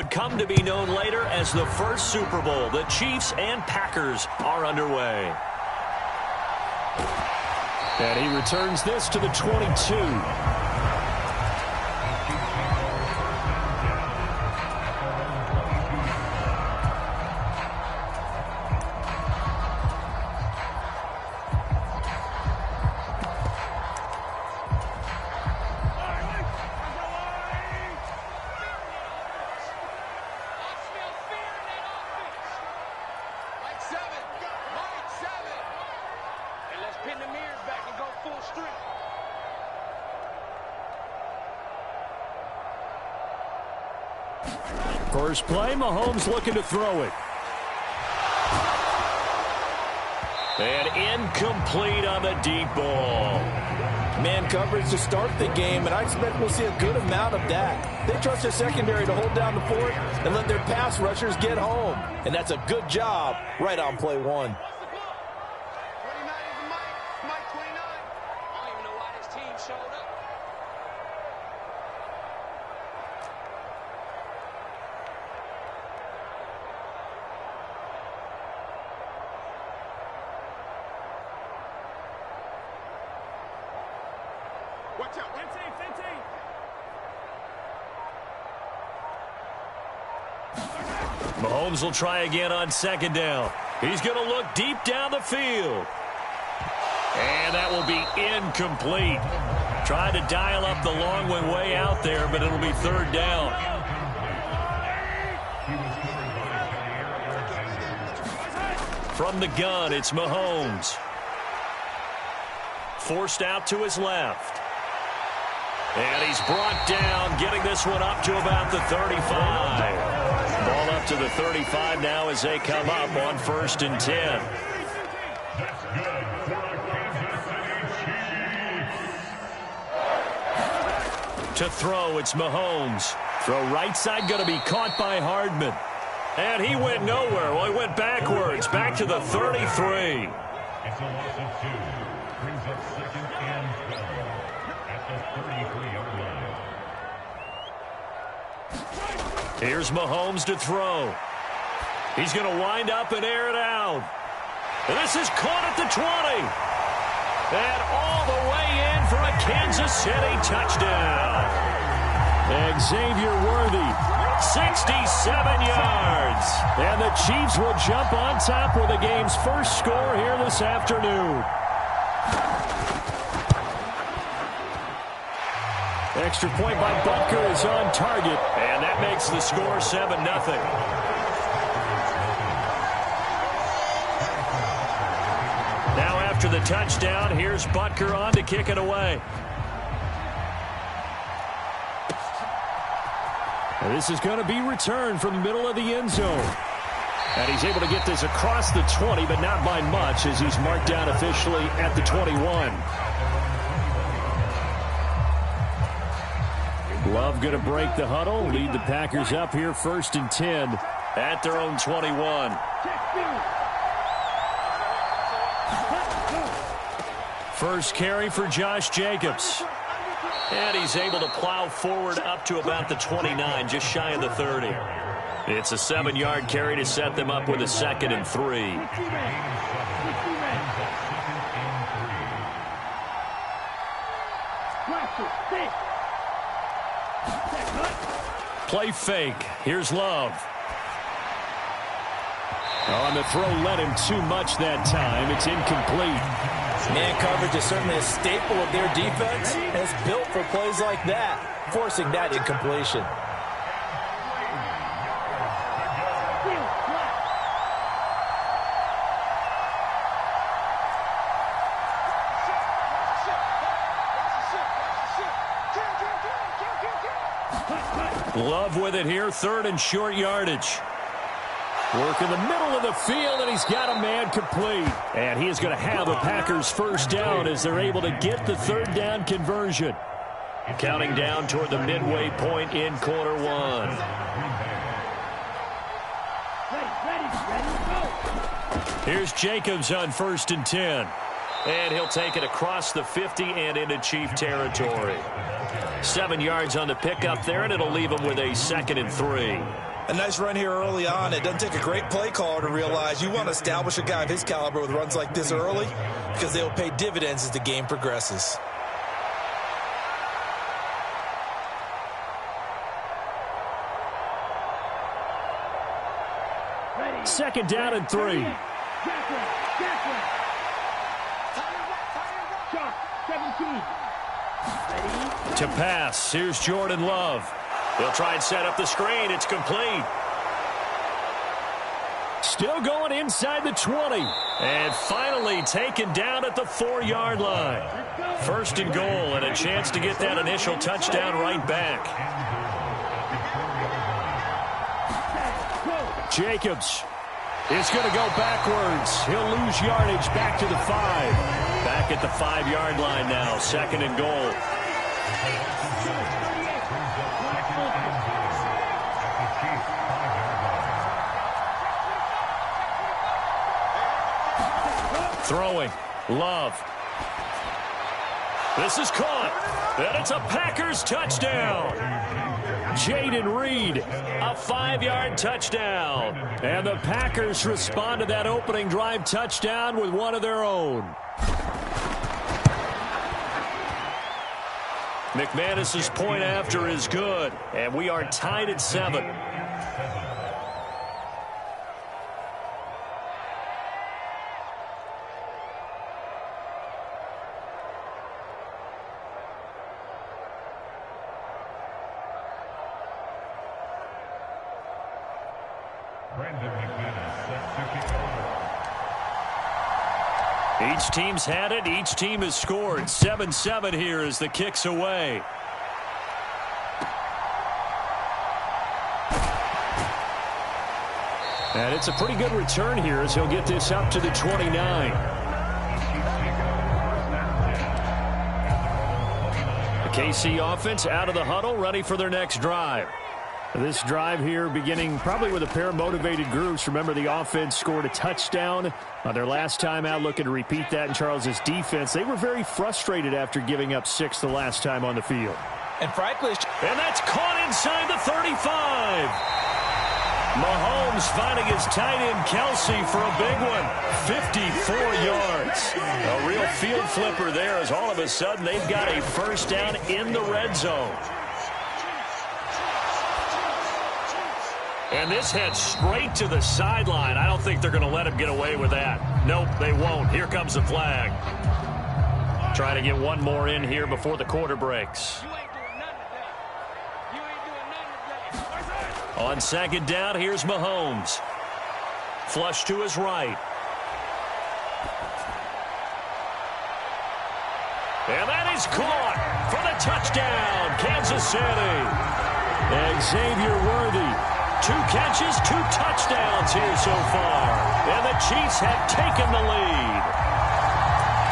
would come to be known later as the first Super Bowl. The Chiefs and Packers are underway. And he returns this to the 22. First play, Mahomes looking to throw it. And incomplete on the deep ball. Man coverage to start the game, and I expect we'll see a good amount of that. They trust their secondary to hold down the fort and let their pass rushers get home. And that's a good job right on play one. Mahomes will try again on second down. He's going to look deep down the field. And that will be incomplete. Tried to dial up the long one way out there, but it'll be third down. From the gun, it's Mahomes. Forced out to his left. And he's brought down, getting this one up to about the 35. Ball up to the 35 now as they come up on 1st and 10. To throw, it's Mahomes. Throw right side, going to be caught by Hardman. And he went nowhere. Well, he went backwards, back to the 33. It's a loss of 2. Brings up 2nd and 12 at the 33-yard line. Here's Mahomes to throw. He's going to wind up and air it out. And this is caught at the 20. And all the way in for a Kansas City touchdown. Xavier Worthy, 67 yards. And the Chiefs will jump on top with the game's first score here this afternoon. Extra point by Butker is on target. And that makes the score 7-0. Now after the touchdown, here's Butker on to kick it away. And this is going to be returned from the middle of the end zone. And he's able to get this across the 20, but not by much as he's marked down officially at the 21. Love going to break the huddle, lead the Packers up here 1st and 10 at their own 21. First carry for Josh Jacobs. And he's able to plow forward up to about the 29, just shy of the 30. It's a 7-yard carry to set them up with a 2nd and 3. Play fake. Here's Love. On the throw, led him too much that time. It's incomplete. Man coverage is certainly a staple of their defense, and it's built for plays like that, forcing that incompletion. Love with it here, 3rd and short yardage. Work in the middle of the field, and he's got a man complete. And he is going to have a Packers first down as they're able to get the 3rd down conversion. Counting down toward the midway point in quarter 1. Here's Jacobs on 1st and 10. And he'll take it across the 50 and into Chief territory. 7 yards on the pickup there, and it'll leave him with a 2nd and 3. A nice run here early on. It doesn't take a great play caller to realize you want to establish a guy of his caliber with runs like this early because they'll pay dividends as the game progresses. Second down and 3. To pass, here's Jordan Love. He'll try and set up the screen. It's complete. Still going inside the 20. And finally taken down at the 4-yard line. First and goal and a chance to get that initial touchdown right back. Jacobs is going to go backwards. He'll lose yardage back to the 5. Back at the 5-yard line now. Second and goal. Throwing. Love. This is caught. And it's a Packers touchdown. Jaden Reed, a 5-yard touchdown. And the Packers respond to that opening drive touchdown with one of their own. McManus's point after is good. And we are tied at 7. Each team's had it. Each team has scored. 7-7 here as the kick's away. And it's a pretty good return here as he'll get this up to the 29. The KC offense out of the huddle, ready for their next drive. This drive here beginning probably with a pair of motivated groups. Remember, the offense scored a touchdown on their last time out, looking to repeat that in Charles's defense. They were very frustrated after giving up 6 the last time on the field. And frankly, and that's caught inside the 35. Mahomes finding his tight end Kelsey for a big one. 54 yards. A real field flipper there as all of a sudden they've got a first down in the red zone. And this heads straight to the sideline. I don't think they're going to let him get away with that. Nope, they won't. Here comes the flag. Trying to get one more in here before the quarter breaks. On second down, here's Mahomes. Flush to his right. And that is caught for the touchdown, Kansas City. Xavier Worthy. 2 catches, 2 touchdowns here so far. And the Chiefs have taken the lead.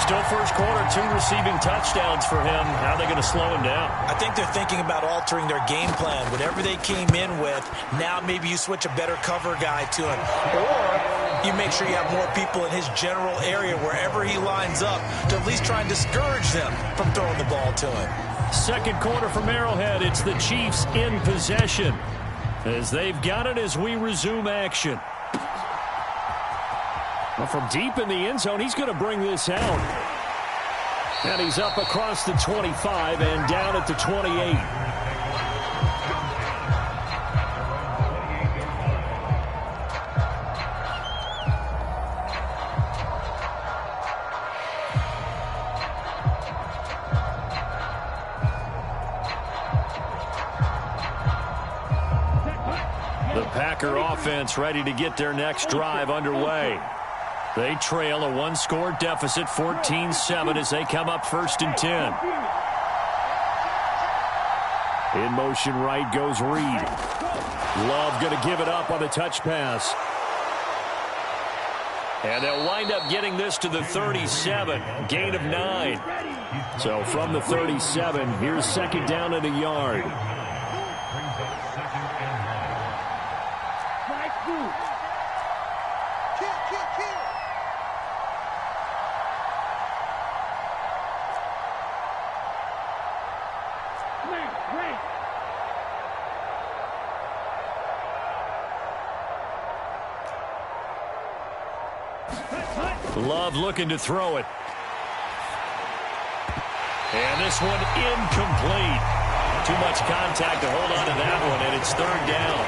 Still first quarter, 2 receiving touchdowns for him. How are they going to slow him down? I think they're thinking about altering their game plan. Whatever they came in with, now maybe you switch a better cover guy to him. Or you make sure you have more people in his general area wherever he lines up to at least try and discourage them from throwing the ball to him. Second quarter from Arrowhead. It's the Chiefs in possession, as they've got it as we resume action. Well, from deep in the end zone, he's going to bring this out. And he's up across the 25 and down at the 28. The Packer offense ready to get their next drive underway. They trail a 1-score deficit, 14-7, as they come up 1st and 10. In motion right goes Reed. Love going to give it up on the touch pass. And they'll wind up getting this to the 37, gain of 9. So from the 37, here's second down and a yard. Love looking to throw it. And this one incomplete. Too much contact to hold on to that one, and it's third down.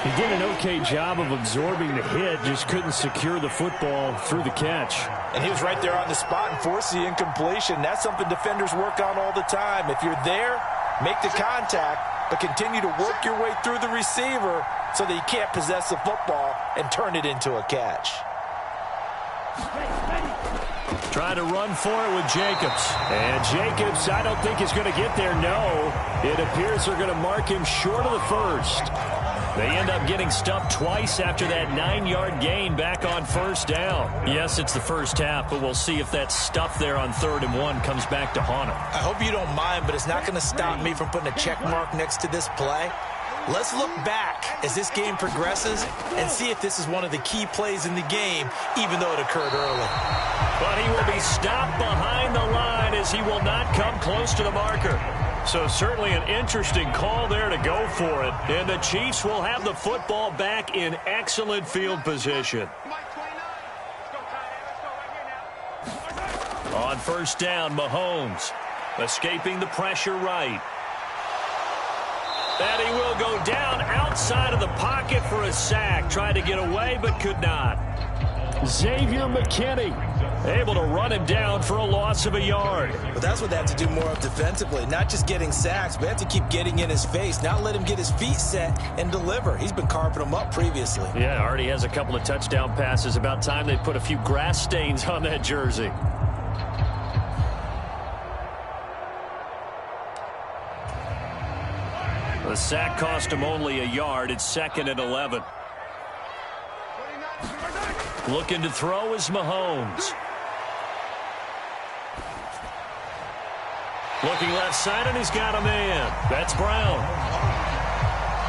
He did an okay job of absorbing the hit, just couldn't secure the football through the catch. And he was right there on the spot and forced the incompletion. That's something defenders work on all the time. If you're there, make the contact, but continue to work your way through the receiver so that you can't possess the football and turn it into a catch. Trying to run for it with Jacobs. And Jacobs, I don't think is going to get there. No, it appears they're going to mark him short of the first. They end up getting stuffed twice after that 9-yard gain back on first down. Yes, it's the first half, but we'll see if that stuff there on 3rd and 1 comes back to haunt him. I hope you don't mind, but it's not going to stop me from putting a check mark next to this play. Let's look back as this game progresses and see if this is one of the key plays in the game, even though it occurred early. But he will be stopped behind the line as he will not come close to the marker. So certainly an interesting call there to go for it. And the Chiefs will have the football back in excellent field position. On first down, Mahomes escaping the pressure right. And he will go down outside of the pocket for a sack. Tried to get away, but could not. Xavier McKinney able to run him down for a loss of a yard. But that's what they have to do more of defensively. Not just getting sacks, but they have to keep getting in his face. Not let him get his feet set and deliver. He's been carving them up previously. Yeah, already has a couple of touchdown passes. About time they put a few grass stains on that jersey. The sack cost him only a yard. It's 2nd and 11. Looking to throw is Mahomes. Looking left side, and he's got a man. That's Brown.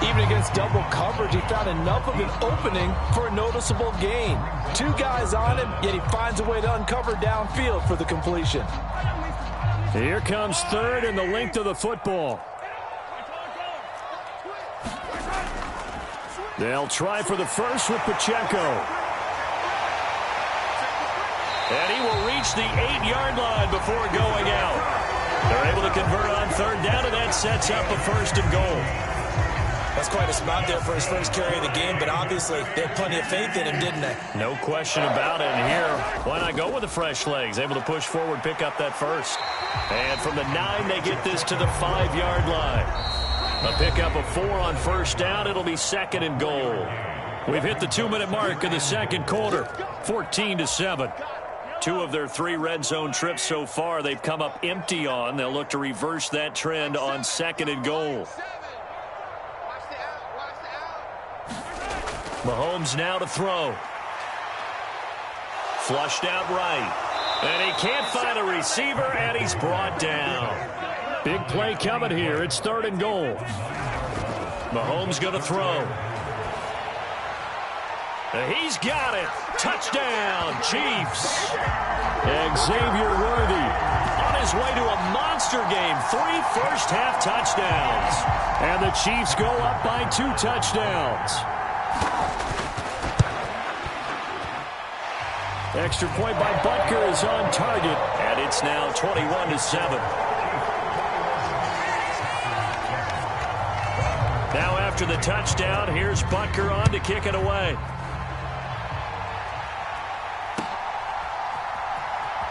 Even against double coverage, he found enough of an opening for a noticeable gain. 2 guys on him, yet he finds a way to uncover downfield for the completion. Here comes 3rd and the length of the football. They'll try for the first with Pacheco. And he will reach the 8-yard line before going out. They're able to convert on 3rd down, and that sets up a 1st and goal. That's quite a spot there for his first carry of the game, but obviously they had plenty of faith in him, didn't they? No question about it. And here, why not go with the fresh legs? Able to push forward, pick up that first. And from the 9, they get this to the 5-yard line. A pickup of 4 on first down. It'll be 2nd and goal. We've hit the 2-minute mark in the second quarter. 14-7. 2 of their 3 red zone trips so far they've come up empty on. They'll look to reverse that trend on 2nd and goal. Mahomes now to throw. Flushed out right. And he can't find a receiver, and he's brought down. Big play coming here. It's 3rd and goal. Mahomes going to throw. He's got it. Touchdown, Chiefs. Xavier Worthy on his way to a monster game. 3 first-half touchdowns. And the Chiefs go up by 2 touchdowns. Extra point by Butker is on target. And it's now 21-7. Now after the touchdown, here's Butker on to kick it away.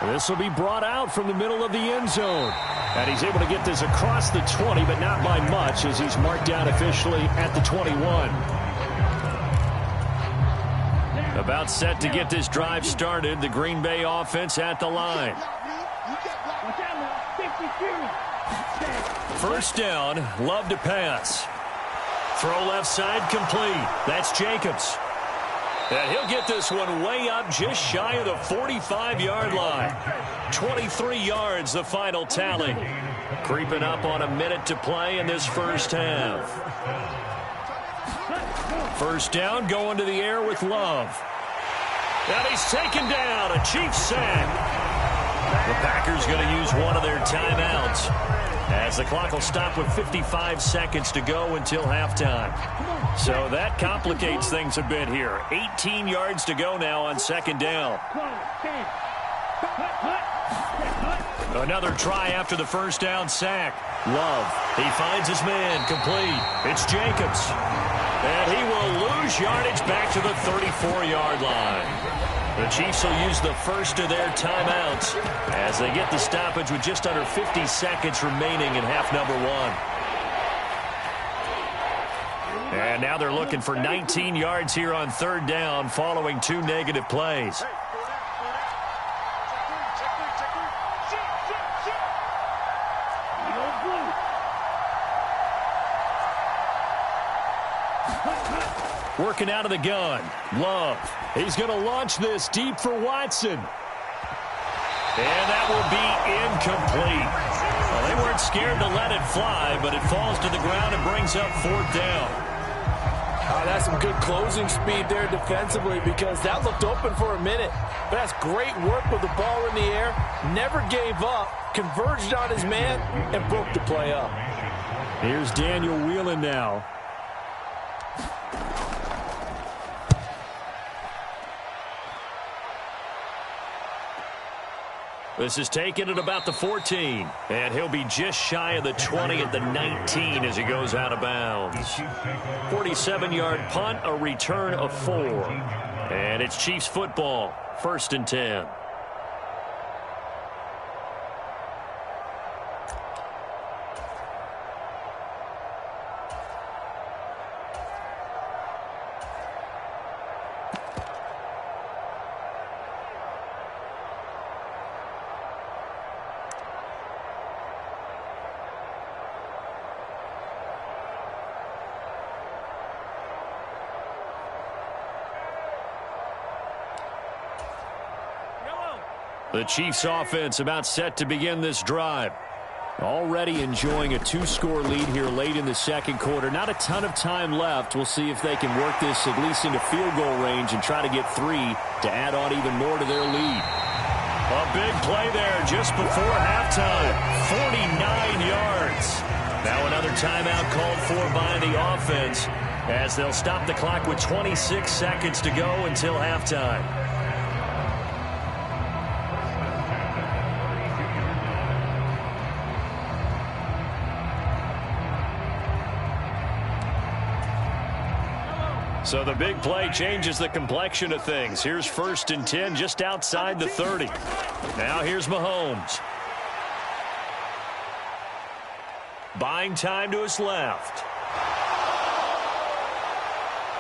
This will be brought out from the middle of the end zone. And he's able to get this across the 20, but not by much, as he's marked down officially at the 21. About set to get this drive started. The Green Bay offense at the line. First down, Love to pass. Throw left side complete. That's Jacobs. And he'll get this one way up just shy of the 45-yard line. 23 yards the final tally. Creeping up on a minute to play in this first half. First down, going to the air with Love. And he's taken down. A Chiefs sack. The Packers going to use one of their timeouts as the clock will stop with 55 seconds to go until halftime. So that complicates things a bit here. 18 yards to go now on second down. Another try after the first down sack. Love, he finds his man, complete. It's Jacobs. And he will lose yardage back to the 34-yard line. The Chiefs will use the first of their timeouts as they get the stoppage with just under 50 seconds remaining in half number one. And now they're looking for 19 yards here on third down following two negative plays. Working out of the gun. Love. He's going to launch this deep for Watson. And that will be incomplete. Well, they weren't scared to let it fly, but it falls to the ground and brings up fourth down. That's some good closing speed there defensively because that looked open for a minute. But that's great work with the ball in the air. Never gave up. Converged on his man and broke the play up. Here's Daniel Whelan now. This is taken at about the 14. And he'll be just shy of the 20 at the 19 as he goes out of bounds. 47-yard punt, a return of 4. And it's Chiefs football, 1st and 10. The Chiefs offense about set to begin this drive. Already enjoying a 2-score lead here late in the second quarter. Not a ton of time left. We'll see if they can work this at least into field goal range and try to get 3 to add on even more to their lead. A big play there just before halftime. 49 yards. Now another timeout called for by the offense as they'll stop the clock with 26 seconds to go until halftime. So the big play changes the complexion of things. Here's 1st and 10 just outside the 30. Now here's Mahomes. Buying time to his left.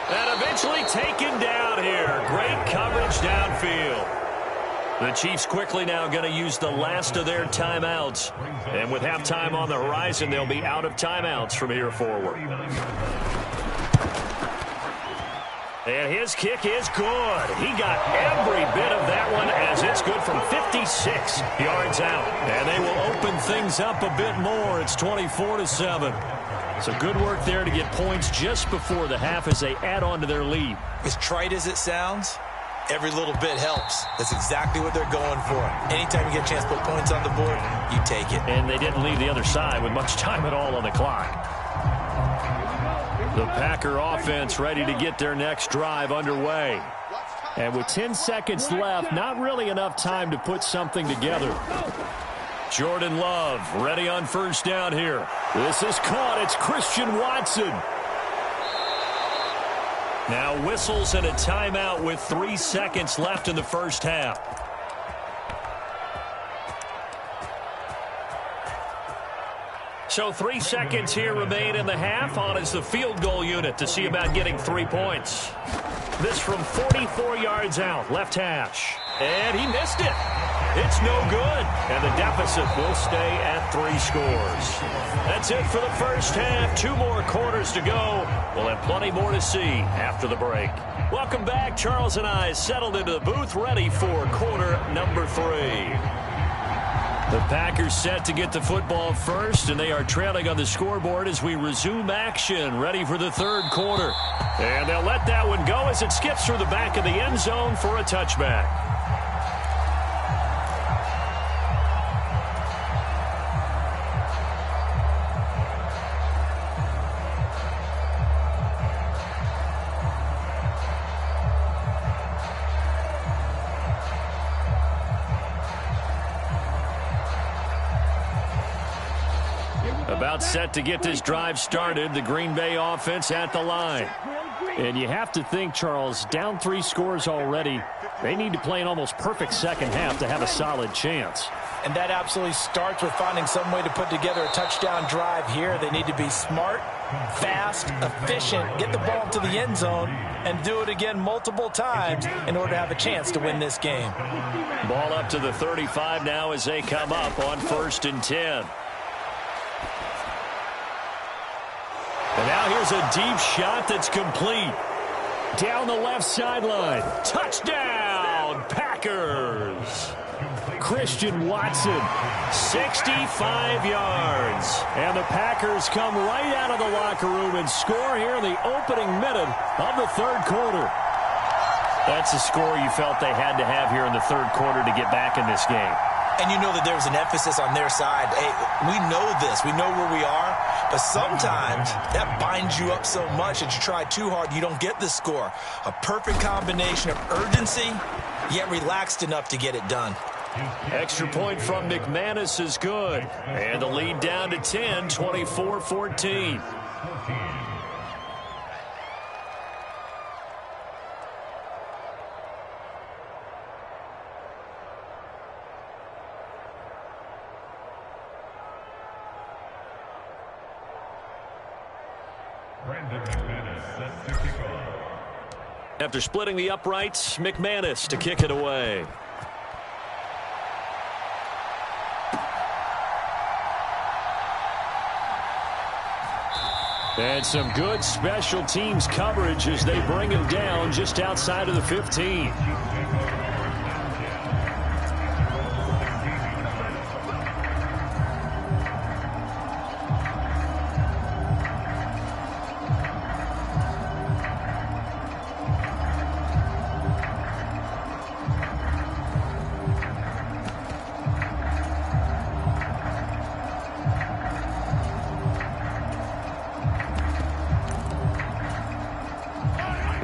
And eventually taken down here. Great coverage downfield. The Chiefs quickly now going to use the last of their timeouts. And with halftime on the horizon, they'll be out of timeouts from here forward. And his kick is good. He got every bit of that one as it's good from 56 yards out. And they will open things up a bit more. It's 24-7. So good work there to get points just before the half as they add on to their lead. As trite as it sounds, every little bit helps. That's exactly what they're going for. Anytime you get a chance to put points on the board, you take it. And they didn't leave the other side with much time at all on the clock. The Packer offense ready to get their next drive underway. And with 10 seconds left, not really enough time to put something together. Jordan Love ready on first down here. This is caught. It's Christian Watson. Now whistles and a timeout with 3 seconds left in the first half. So 3 seconds here remain in the half. On is the field goal unit to see about getting 3 points. This from 44 yards out, left hash. And he missed it. It's no good. And the deficit will stay at 3 scores. That's it for the first half. 2 more quarters to go. We'll have plenty more to see after the break. Welcome back. Charles and I settled into the booth ready for quarter number 3. The Packers set to get the football first, and they are trailing on the scoreboard as we resume action, ready for the third quarter. And they'll let that one go as it skips through the back of the end zone for a touchback. About set to get this drive started, the Green Bay offense at the line. And you have to think, Charles, down 3 scores already. They need to play an almost perfect second half to have a solid chance. And that absolutely starts with finding some way to put together a touchdown drive here. They need to be smart, fast, efficient, get the ball to the end zone, and do it again multiple times in order to have a chance to win this game. Ball up to the 35 now as they come up on 1st and 10. And now here's a deep shot that's complete. Down the left sideline. Touchdown, Packers. Christian Watson, 65 yards. And the Packers come right out of the locker room and score here in the opening minute of the 3rd quarter. That's a score you felt they had to have here in the 3rd quarter to get back in this game. And you know that there's an emphasis on their side. Hey, we know this. We know where we are. But sometimes that binds you up so much that you try too hard, you don't get the score. A perfect combination of urgency, yet relaxed enough to get it done. Extra point from McManus is good. And the lead down to 10, 24-14. After splitting the uprights, McManus to kick it away. And some good special teams coverage as they bring him down just outside of the 15.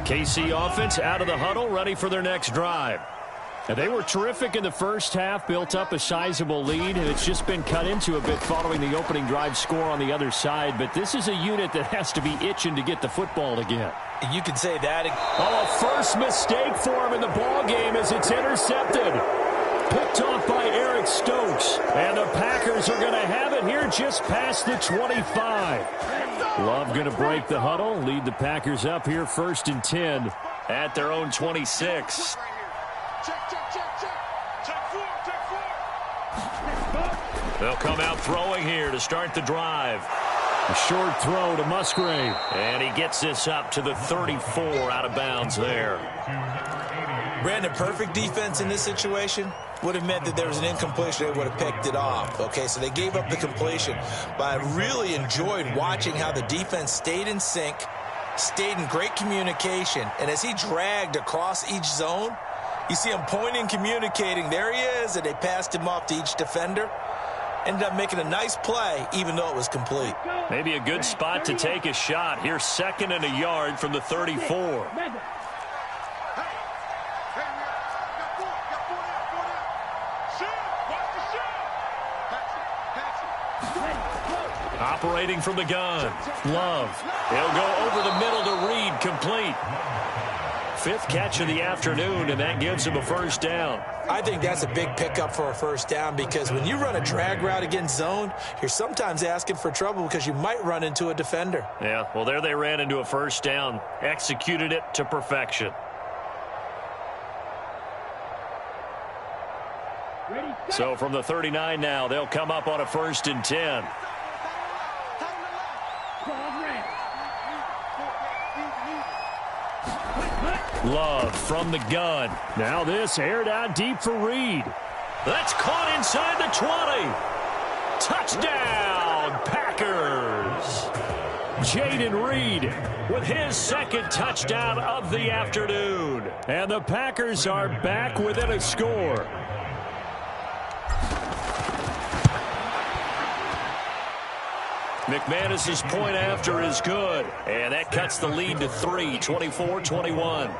KC offense out of the huddle, ready for their next drive. And they were terrific in the first half, built up a sizable lead, and it's just been cut into a bit following the opening drive score on the other side. But this is a unit that has to be itching to get the football again. You could say that. Oh, a first mistake for him in the ball game as it's intercepted. Picked off by Eric Stokes. And the Packers are going to have it here just past the 25. Love going to break the huddle, lead the Packers up here 1st and 10 at their own 26. They'll come out throwing here to start the drive. A short throw to Musgrave. And he gets this up to the 34 out of bounds there. Brandon, perfect defense in this situation would have meant that there was an incompletion. They would have picked it off. Okay, so they gave up the completion. But I really enjoyed watching how the defense stayed in sync, stayed in great communication. And as he dragged across each zone, you see him pointing, communicating. There he is, and they passed him off to each defender. Ended up making a nice play, even though it was complete. Maybe a good spot to take a shot. Here's 2nd and a yard from the 34. Operating from the gun. Love. He'll go over the middle to Reed, complete. 5th catch of the afternoon, and that gives him a first down. I think that's a big pickup for a first down because when you run a drag route against zone, you're sometimes asking for trouble because you might run into a defender. Yeah, well, there they ran into a first down. Executed it to perfection. So from the 39 now, they'll come up on a 1st and 10. Love from the gun. Now this aired out deep for Reed. That's caught inside the 20. Touchdown, Packers. Jaden Reed with his 2nd touchdown of the afternoon. And the Packers are back within a score. McManus's point after is good. And that cuts the lead to 3, 24-21.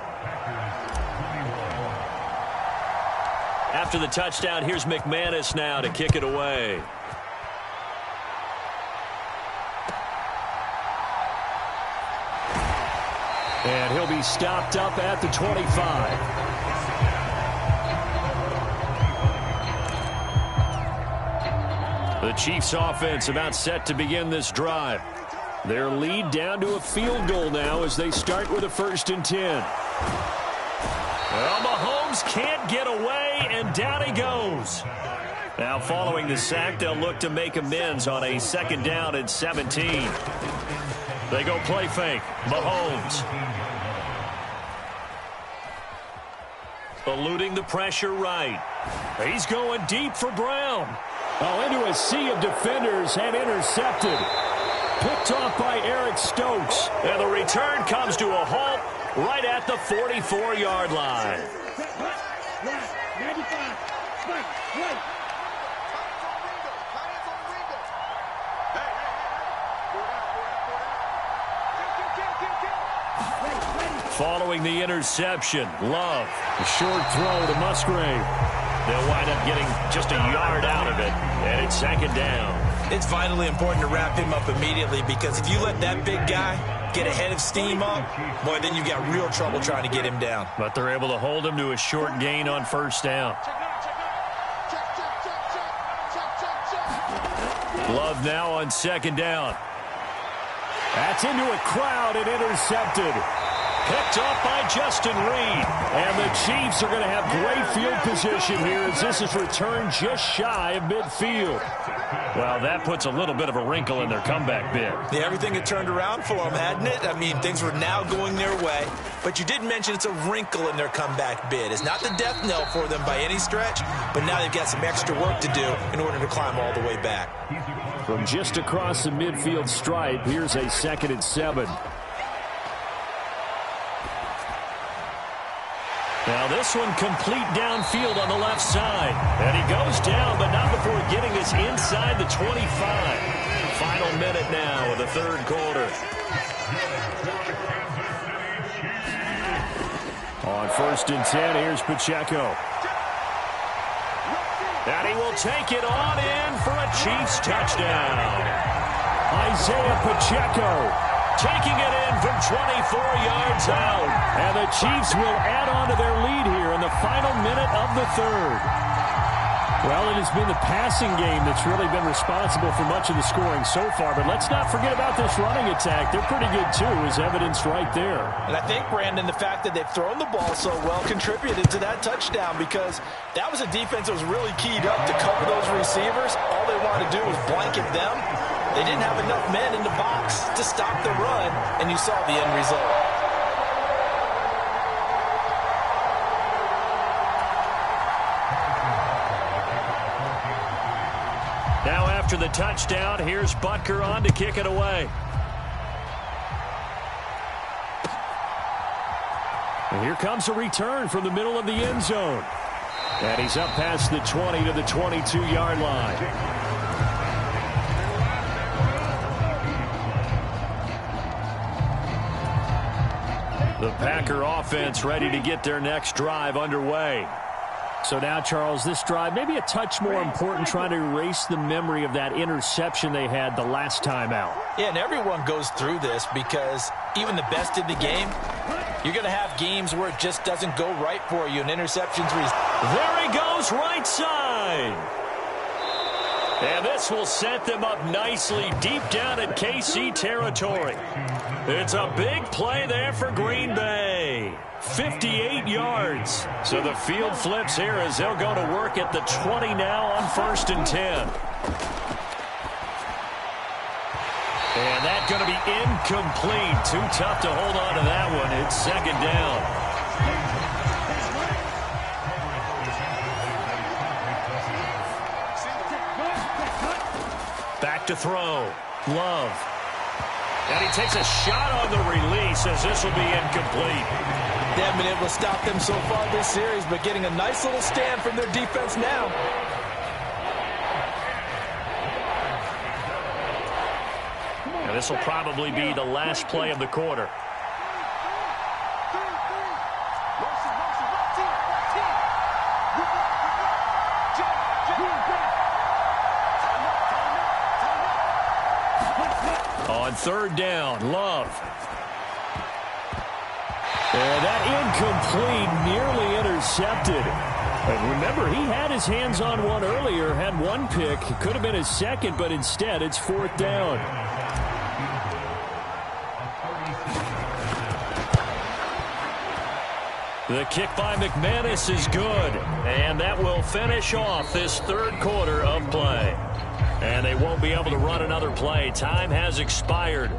After the touchdown, here's McManus now to kick it away. And he'll be stopped up at the 25. The Chiefs offense about set to begin this drive. Their lead down to a field goal now as they start with a 1st and 10. Well, Mahomes can't get away, and down he goes. Now, following the sack, they'll look to make amends on a 2nd down and 17. They go play fake. Mahomes. Eluding the pressure right. He's going deep for Brown. Oh, into a sea of defenders and intercepted. Picked off by Eric Stokes. And the return comes to a halt right at the 44-yard line. Following the interception, Love. A short throw to Musgrave. They'll wind up getting just a yard out of it, and it's 2nd down. It's vitally important to wrap him up immediately because if you let that big guy get ahead of steam up, boy, then you've got real trouble trying to get him down. But they're able to hold him to a short gain on 1st down. Love now on 2nd down. That's into a crowd and intercepted. Picked off by Justin Reed. And the Chiefs are going to have great field position here as this is returned just shy of midfield. Well, that puts a little bit of a wrinkle in their comeback bid. Yeah, everything had turned around for them, hadn't it? I mean, things were now going their way. But you did mention it's a wrinkle in their comeback bid. It's not the death knell for them by any stretch, but now they've got some extra work to do in order to climb all the way back. From just across the midfield stripe, here's a 2nd and 7. Now this one complete downfield on the left side. And he goes down, but not before getting us inside the 25. Final minute now of the 3rd quarter. On 1st and 10, here's Pacheco. And he will take it on in for a Chiefs touchdown. Isaiah Pacheco taking it in from 24 yards out. And the Chiefs will add on to their lead here in the final minute of the 3rd. Well, it has been the passing game that's really been responsible for much of the scoring so far. But let's not forget about this running attack. They're pretty good, too, as evidenced right there. And I think, Brandon, the fact that they've thrown the ball so well contributed to that touchdown because that was a defense that was really keyed up to cover those receivers. All they wanted to do was blanket them. They didn't have enough men in the box to stop the run, and you saw the end result. Now after the touchdown, here's Butker on to kick it away. And here comes a return from the middle of the end zone. And he's up past the 20 to the 22-yard line. The Packer offense ready to get their next drive underway. So now, Charles, this drive maybe a touch more important, trying to erase the memory of that interception they had the last time out. Yeah, and everyone goes through this because even the best in the game, you're going to have games where it just doesn't go right for you, and interceptions. There he goes, right side. And this will set them up nicely deep down in KC territory. It's a big play there for Green Bay. 58 yards. So the field flips here as they'll go to work at the 20 now on 1st and 10. And that's going to be incomplete. Too tough to hold on to that one. It's 2nd down. Back to throw. Love. And he takes a shot on the release as this will be incomplete. They haven't been able to stop them so far this series, but getting a nice little stand from their defense now. And this will probably be the last play of the quarter. On 3rd down, Love. And that incomplete, nearly intercepted. And remember, he had his hands on one earlier, had one pick. It could have been his second, but instead it's fourth down. The kick by McManus is good. And that will finish off this third quarter of play. And they won't be able to run another play. Time has expired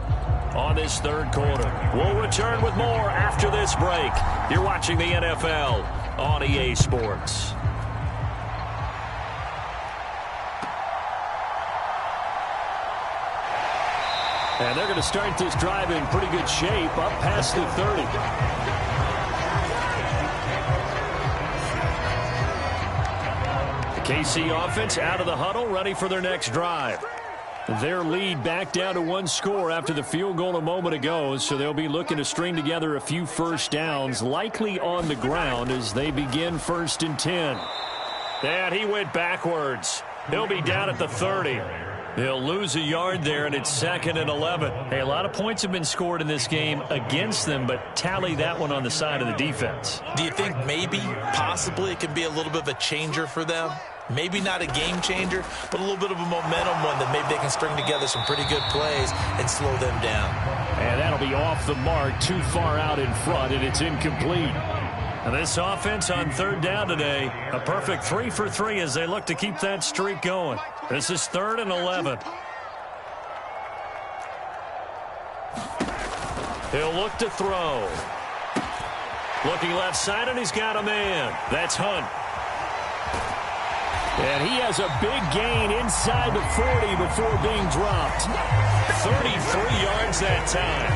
on this third quarter. We'll return with more after this break. You're watching the NFL on EA Sports. And they're going to start this drive in pretty good shape, up past the 30. The KC offense out of the huddle, ready for their next drive. Their lead back down to one score after the field goal a moment ago, so they'll be looking to string together a few first downs, likely on the ground as they begin 1st and 10. And he went backwards. He'll be down at the 30. They'll lose a yard there, and it's 2nd and 11. Hey, a lot of points have been scored in this game against them, but tally that one on the side of the defense. Do you think maybe, possibly, it can be a little bit of a changer for them? Maybe not a game changer, but a little bit of a momentum one that maybe they can string together some pretty good plays and slow them down. And that'll be off the mark, too far out in front, and it's incomplete. And this offense on 3rd down today, a perfect 3 for 3 as they look to keep that streak going. This is 3rd and 11. He'll look to throw. Looking left side, and he's got a man. That's Hunt. And he has a big gain inside the 40 before being dropped. 33 yards that time.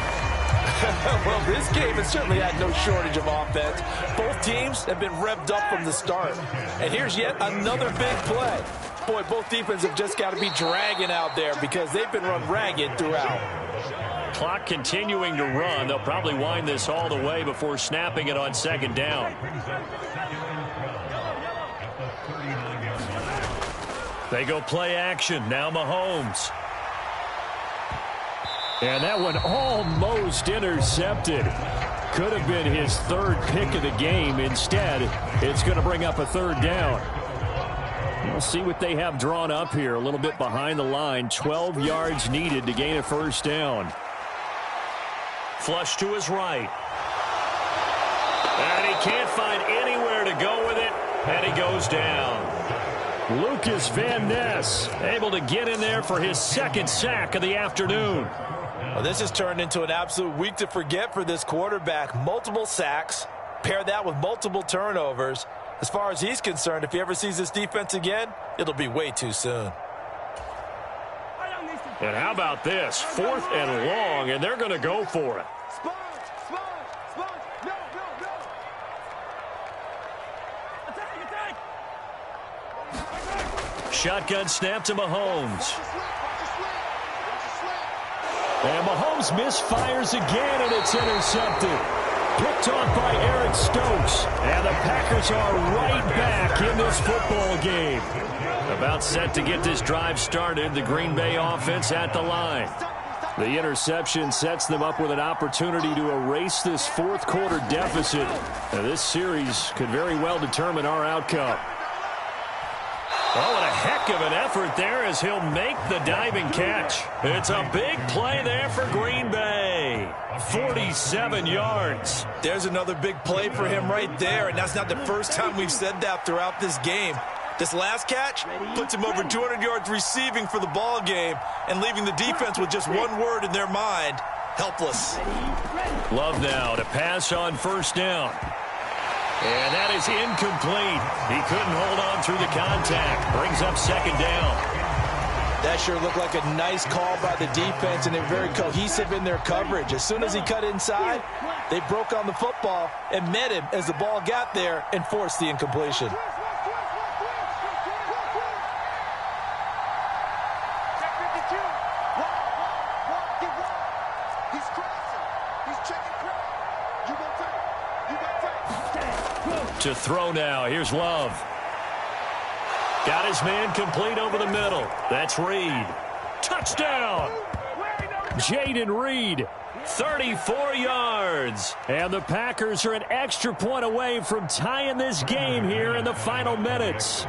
Well, this game has certainly had no shortage of offense. Both teams have been revved up from the start. And here's yet another big play. Boy, both defenses have just got to be dragging out there because they've been run ragged throughout. Clock continuing to run. They'll probably wind this all the way before snapping it on 2nd down. They go play action. Now Mahomes. And that one almost intercepted. Could have been his 3rd pick of the game. Instead, it's going to bring up a 3rd down. We'll see what they have drawn up here. A little bit behind the line. 12 yards needed to gain a 1st down. Flush to his right. And he can't find anywhere to go with it. And he goes down. Lucas Van Ness able to get in there for his 2nd sack of the afternoon. Well, this has turned into an absolute week to forget for this quarterback. Multiple sacks. Pair that with multiple turnovers. As far as he's concerned, if he ever sees this defense again, it'll be way too soon. And how about this? 4th and long, and they're going to go for it. Shotgun snap to Mahomes. And Mahomes misfires again, and it's intercepted. Picked off by Eric Stokes. And the Packers are right back in this football game. About set to get this drive started. The Green Bay offense at the line. The interception sets them up with an opportunity to erase this 4th quarter deficit. Now, this series could very well determine our outcome. Oh, and a heck of an effort there as he'll make the diving catch. It's a big play there for Green Bay. 47 yards. There's another big play for him right there, and that's not the first time we've said that throughout this game. This last catch puts him over 200 yards receiving for the ball game and leaving the defense with just one word in their mind: helpless. Love now to pass on 1st down. And that is incomplete. He couldn't hold on through the contact. Brings up 2nd down. That sure looked like a nice call by the defense, and they're very cohesive in their coverage. As soon as he cut inside, they broke on the football and met him as the ball got there and forced the incompletion. To throw now. Here's Love. Got his man complete over the middle. That's Reed. Touchdown! Jaden Reed 34 yards. And the Packers are an extra point away from tying this game here in the final minutes.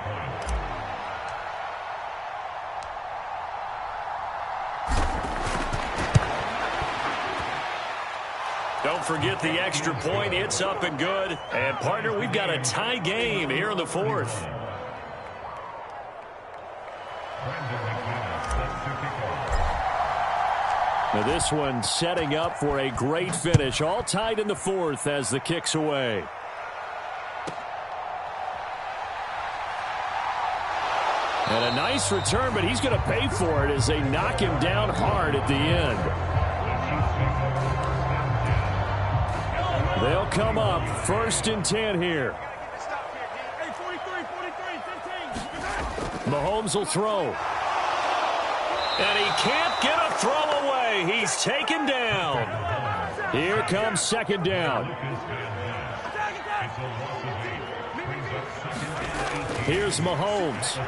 Don't forget the extra point. It's up and good. And, partner, we've got a tie game here in the fourth. Now this one setting up for a great finish. All tied in the fourth as the kick's away. And a nice return, but he's going to pay for it as they knock him down hard at the end. They'll come up 1st and 10 here. Mahomes will throw. And he can't get a throw away. He's taken down. Here comes 2nd down. Here's Mahomes.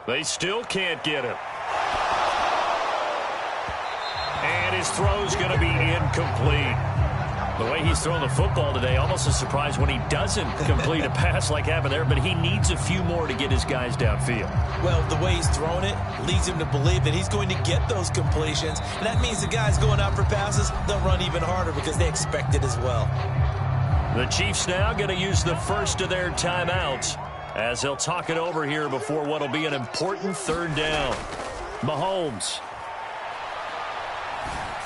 They still can't get him. And his throw's going to be incomplete. The way he's throwing the football today, almost a surprise when he doesn't complete a pass like happened there, but he needs a few more to get his guys downfield. Well, the way he's throwing it leads him to believe that he's going to get those completions, and that means the guys going out for passes, they'll run even harder because they expect it as well. The Chiefs now going to use the first of their timeouts as they'll talk it over here before what will be an important 3rd down. Mahomes.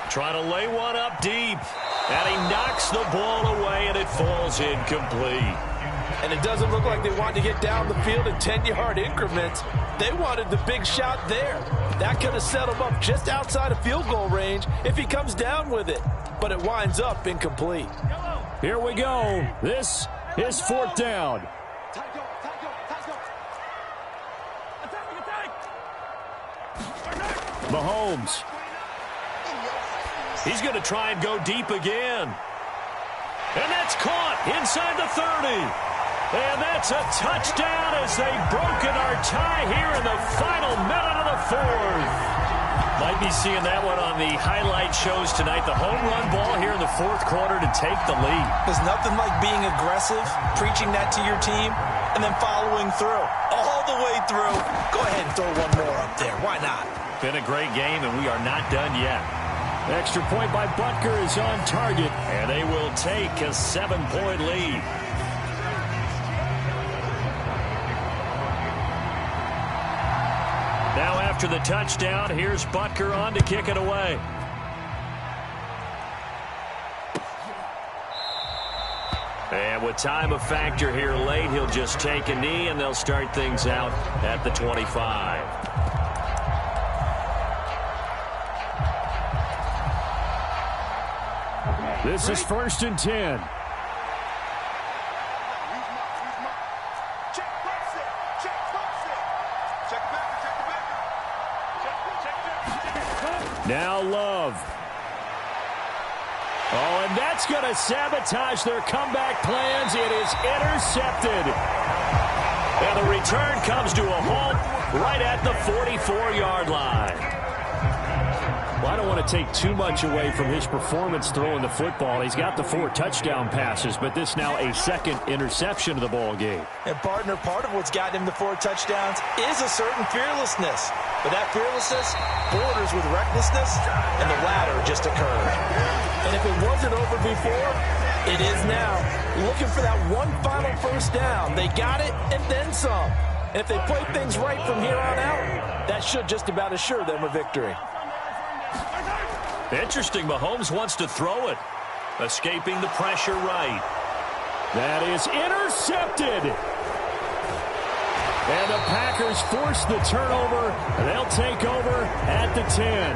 Trying to lay one up deep. And he knocks the ball away, and it falls incomplete. And it doesn't look like they wanted to get down the field in 10-yard increments. They wanted the big shot there. That could have set him up just outside of field goal range if he comes down with it. But it winds up incomplete. Here we go. This is 4th down. Mahomes. He's going to try and go deep again. And that's caught inside the 30. And that's a touchdown as they've broken our tie here in the final minute of the fourth. Might be seeing that one on the highlight shows tonight. The home run ball here in the fourth quarter to take the lead. There's nothing like being aggressive, preaching that to your team, and then following through. All the way through. Go ahead and throw one more up there. Why not? Been a great game, and we are not done yet. Extra point by Butker is on target. And they will take a 7-point lead. Now after the touchdown, here's Butker on to kick it away. And with time a factor here late, he'll just take a knee, and they'll start things out at the 25. This is 1st and 10. Now Love. Oh, and that's going to sabotage their comeback plans. It is intercepted. And the return comes to a halt right at the 44-yard line. Well, I don't want to take too much away from his performance throwing the football. He's got the 4 touchdown passes, but this now a 2nd interception of the ball game. And, partner, part of what's gotten him the 4 touchdowns is a certain fearlessness. But that fearlessness borders with recklessness, and the latter just occurred. And if it wasn't over before, it is now. Looking for that one final 1st down. They got it and then some. And if they play things right from here on out, that should just about assure them a victory. Interesting. Mahomes wants to throw it. Escaping the pressure right. That is intercepted. And the Packers force the turnover. They'll take over at the 10.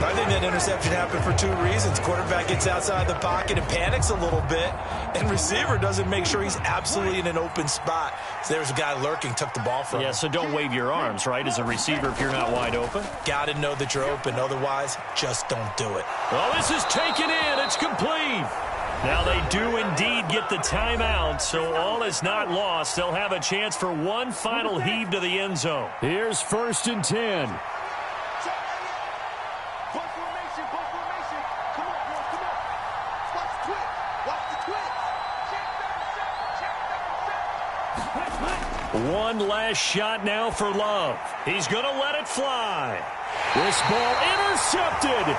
I think that interception happened for 2 reasons. Quarterback gets outside the pocket and panics a little bit. And receiver doesn't make sure he's absolutely in an open spot. So there's a guy lurking, took the ball from him. Yeah, so don't wave your arms, right, as a receiver if you're not wide open. Got to know that you're open. Otherwise, just don't do it. Well, this is taken in. It's complete. Now they do indeed get the timeout, so all is not lost. They'll have a chance for one final heave to the end zone. Here's 1st and 10. One last shot now for Love. He's going to let it fly. This ball intercepted.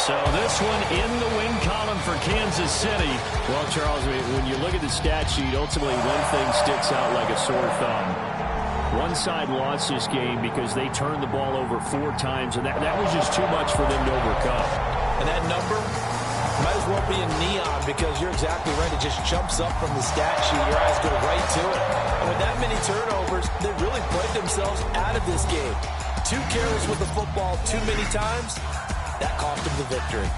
So this one in the win column for Kansas City. Well, Charles, when you look at the stat sheet, ultimately one thing sticks out like a sore thumb. One side lost this game because they turned the ball over 4 times, and that was just too much for them to overcome. And that number might as well be in neon because you're exactly right. It just jumps up from the stat sheet. Your eyes go right to it. And with that many turnovers, they really played themselves out of this game. 2 carries with the football too many times. That cost them the victory.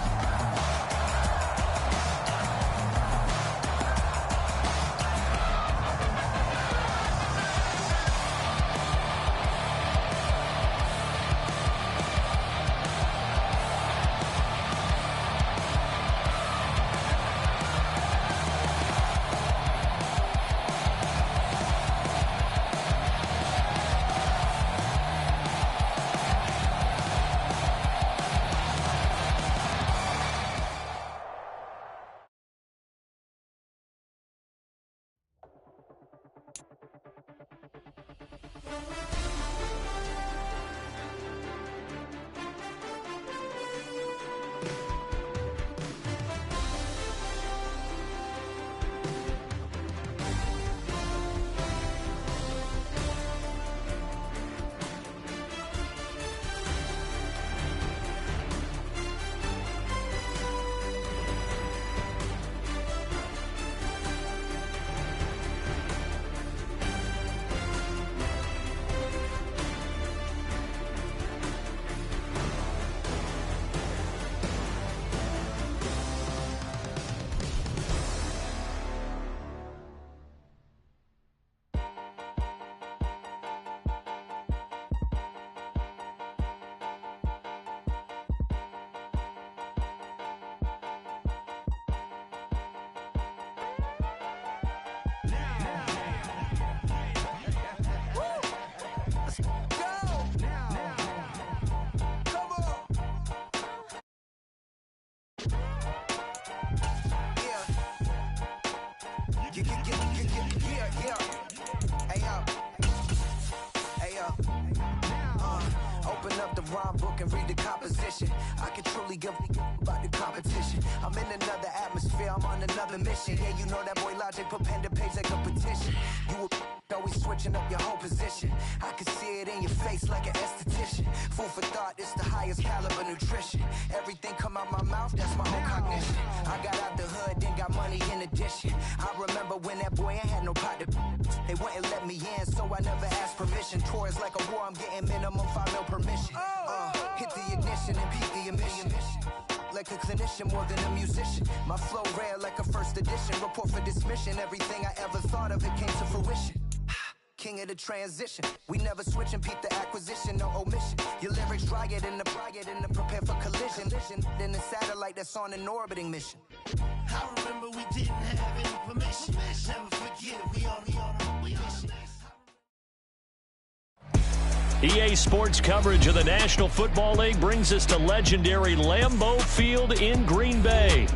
Open up the rhyme book and read the composition. I can truly give about the competition. I'm in another atmosphere, I'm on another mission. Yeah, you know that boy Logic put pen to page like a petition. You always switching up your whole position. I can see it in your face like an esthetician. Food for thought, it's the highest caliber nutrition. Everything come out my mouth, that's my own cognition. I got out the hood, then got money in addition. I remember when that boy ain't had no pot to. They wouldn't let me in, so I never asked permission. Tours like a war, I'm getting minimum 5 mil permission. Hit the ignition and beat the emission. Like a clinician more than a musician. My flow rare like a first edition. Report for dismission. Everything I ever thought of, it came to fruition. King of the transition. We never switch and peep the acquisition, no omission. Your lyrics dry it in the prepare for collision. Then the satellite that's on an orbiting mission. I remember we didn't have any permission. Never forget, we on mission. EA Sports coverage of the National Football League brings us to legendary Lambeau Field in Green Bay.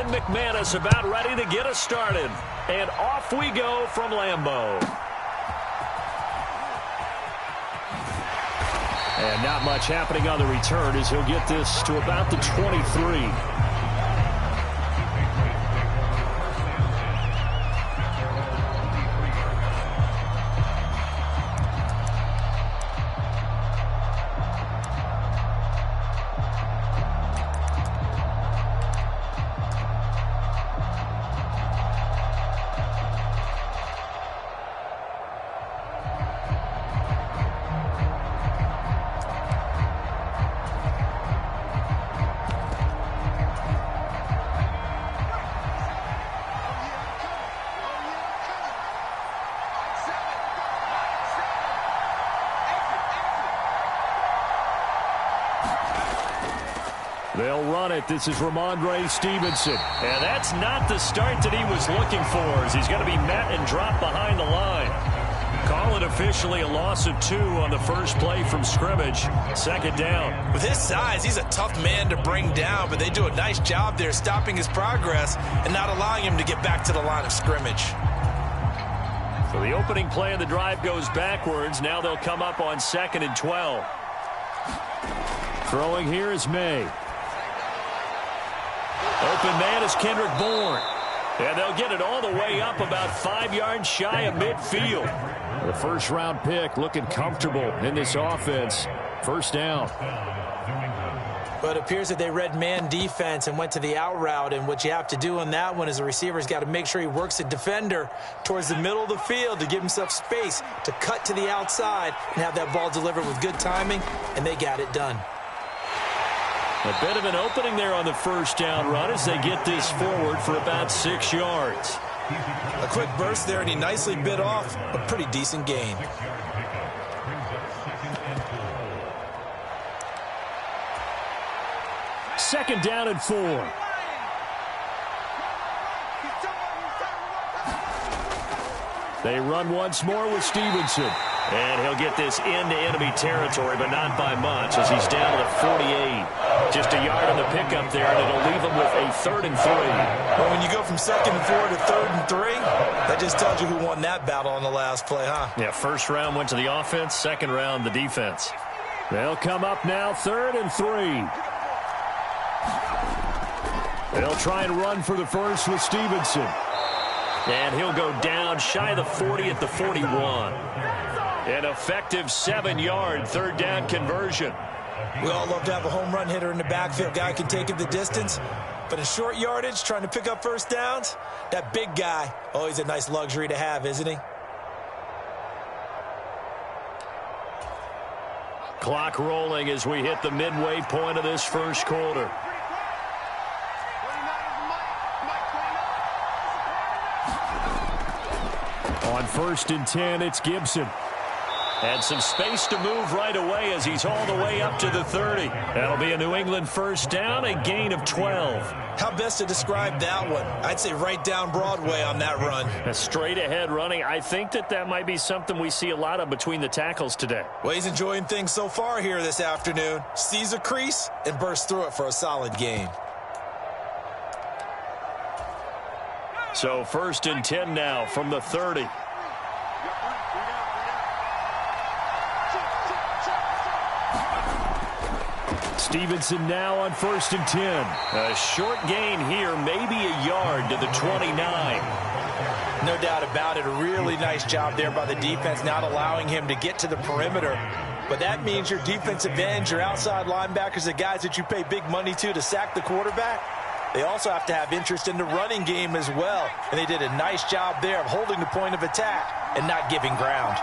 McManus about ready to get us started. And off we go from Lambeau. And not much happening on the return as he'll get this to about the 23. They'll run it. This is Ramondre Stevenson. And that's not the start that he was looking for, as he's going to be met and dropped behind the line. Call it officially a loss of 2 on the first play from scrimmage. Second down. With his size, he's a tough man to bring down, but they do a nice job there stopping his progress and not allowing him to get back to the line of scrimmage. So the opening play of the drive goes backwards. Now they'll come up on 2nd and 12. Throwing here is May. Open man is Kendrick Bourne. And they'll get it all the way up about 5 yards shy of midfield. The first-round pick looking comfortable in this offense. First down. But it appears that they read man defense and went to the out route. And what you have to do on that one is the receiver's got to make sure he works a defender towards the middle of the field to give himself space to cut to the outside and have that ball delivered with good timing, and they got it done. A bit of an opening there on the first down run as they get this forward for about 6 yards. A quick burst there, and he nicely bit off a pretty decent gain. Second down and 4. They run once more with Stevenson. And he'll get this into enemy territory, but not by much as he's down to the 48. Just a yard on the pickup there, and it'll leave him with a 3rd and 3. Well, when you go from 2nd and 4 to 3rd and 3, that just tells you who won that battle on the last play, huh? Yeah, first round went to the offense, second round the defense. They'll come up now 3rd and 3. They'll try and run for the first with Stevenson. And he'll go down shy of the 40 at the 41. An effective 7-yard 3rd down conversion. We all love to have a home run hitter in the backfield. Guy can take it the distance. But in short yardage, trying to pick up first downs, that big guy, always a nice luxury to have, isn't he? Clock rolling as we hit the midway point of this first quarter. On 1st and 10, it's Gibson. And some space to move right away as he's all the way up to the 30. That'll be a New England first down, a gain of 12. How best to describe that one? I'd say right down Broadway on that run. A straight ahead running. I think that might be something we see a lot of between the tackles today. Well, he's enjoying things so far here this afternoon. Sees a crease and bursts through it for a solid gain. So 1st and 10 now from the 30. Stevenson now on 1st and 10. A short gain here, maybe a yard to the 29. No doubt about it. A really nice job there by the defense, not allowing him to get to the perimeter. But that means your defensive ends, your outside linebackers, the guys that you pay big money to sack the quarterback, they also have to have interest in the running game as well. And they did a nice job there of holding the point of attack and not giving ground.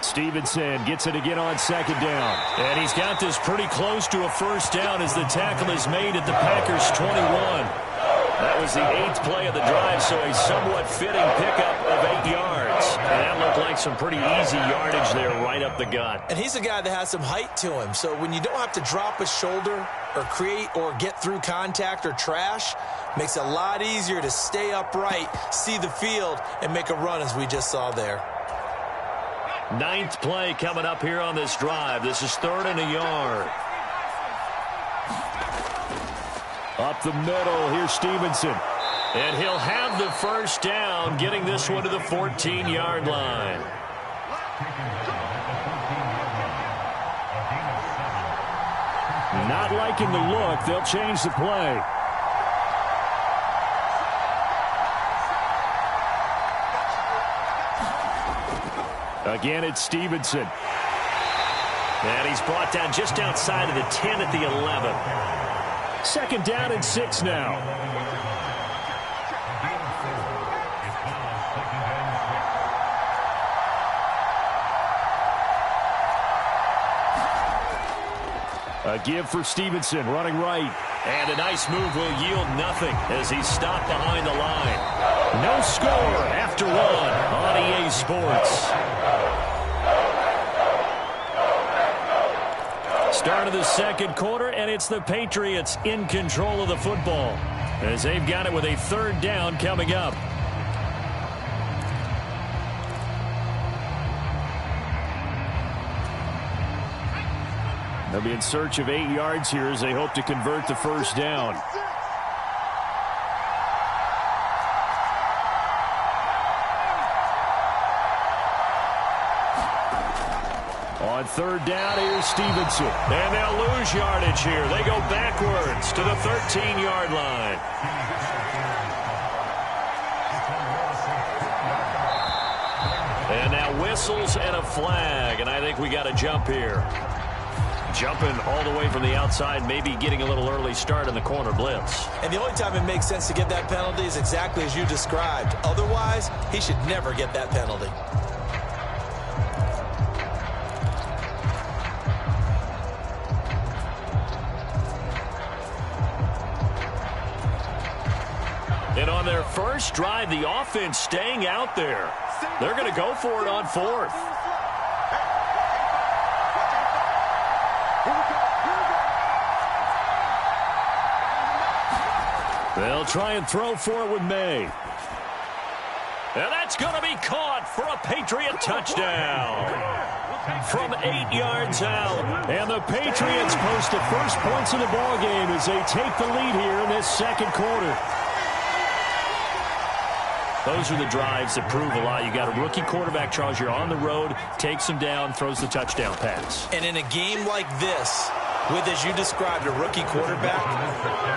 Stevenson gets it again on 2nd down. And he's got this pretty close to a first down as the tackle is made at the Packers' 21. That was the 8th play of the drive, so a somewhat fitting pickup of 8 yards. And that looked like some pretty easy yardage there right up the gut. And he's a guy that has some height to him, so when you don't have to drop a shoulder or create or get through contact or trash, makes it a lot easier to stay upright, see the field, and make a run as we just saw there. 9th play coming up here on this drive. This is 3rd and a yard. Up the middle, here's Stevenson. And he'll have the first down, getting this one to the 14-yard line. Not liking the look. They'll change the play. Again, it's Stevenson. And he's brought down just outside of the 10 at the 11. Second down and 6 now. A give for Stevenson, running right. And a nice move will yield nothing as he's stopped behind the line. No score after one on EA Sports. Start of the second quarter, and it's the Patriots in control of the football as they've got it with a third down coming up. They'll be in search of 8 yards here as they hope to convert the first down. On third down, here's Stevenson. And they'll lose yardage here. They go backwards to the 13-yard line. And now whistles and a flag, and I think we got a jump here. Jumping all the way from the outside, maybe getting a little early start in the corner blitz. And the only time it makes sense to give that penalty is exactly as you described. Otherwise, he should never get that penalty. And on their first drive, the offense staying out there. They're going to go for it on fourth. They'll try and throw for it with May. And that's going to be caught for a Patriot touchdown. From 8 yards out. And the Patriots post the first points of the ballgame as they take the lead here in this second quarter. Those are the drives that prove a lot. You got a rookie quarterback, Charles. You're on the road, takes him down, throws the touchdown pass. And in a game like this, with, as you described, a rookie quarterback,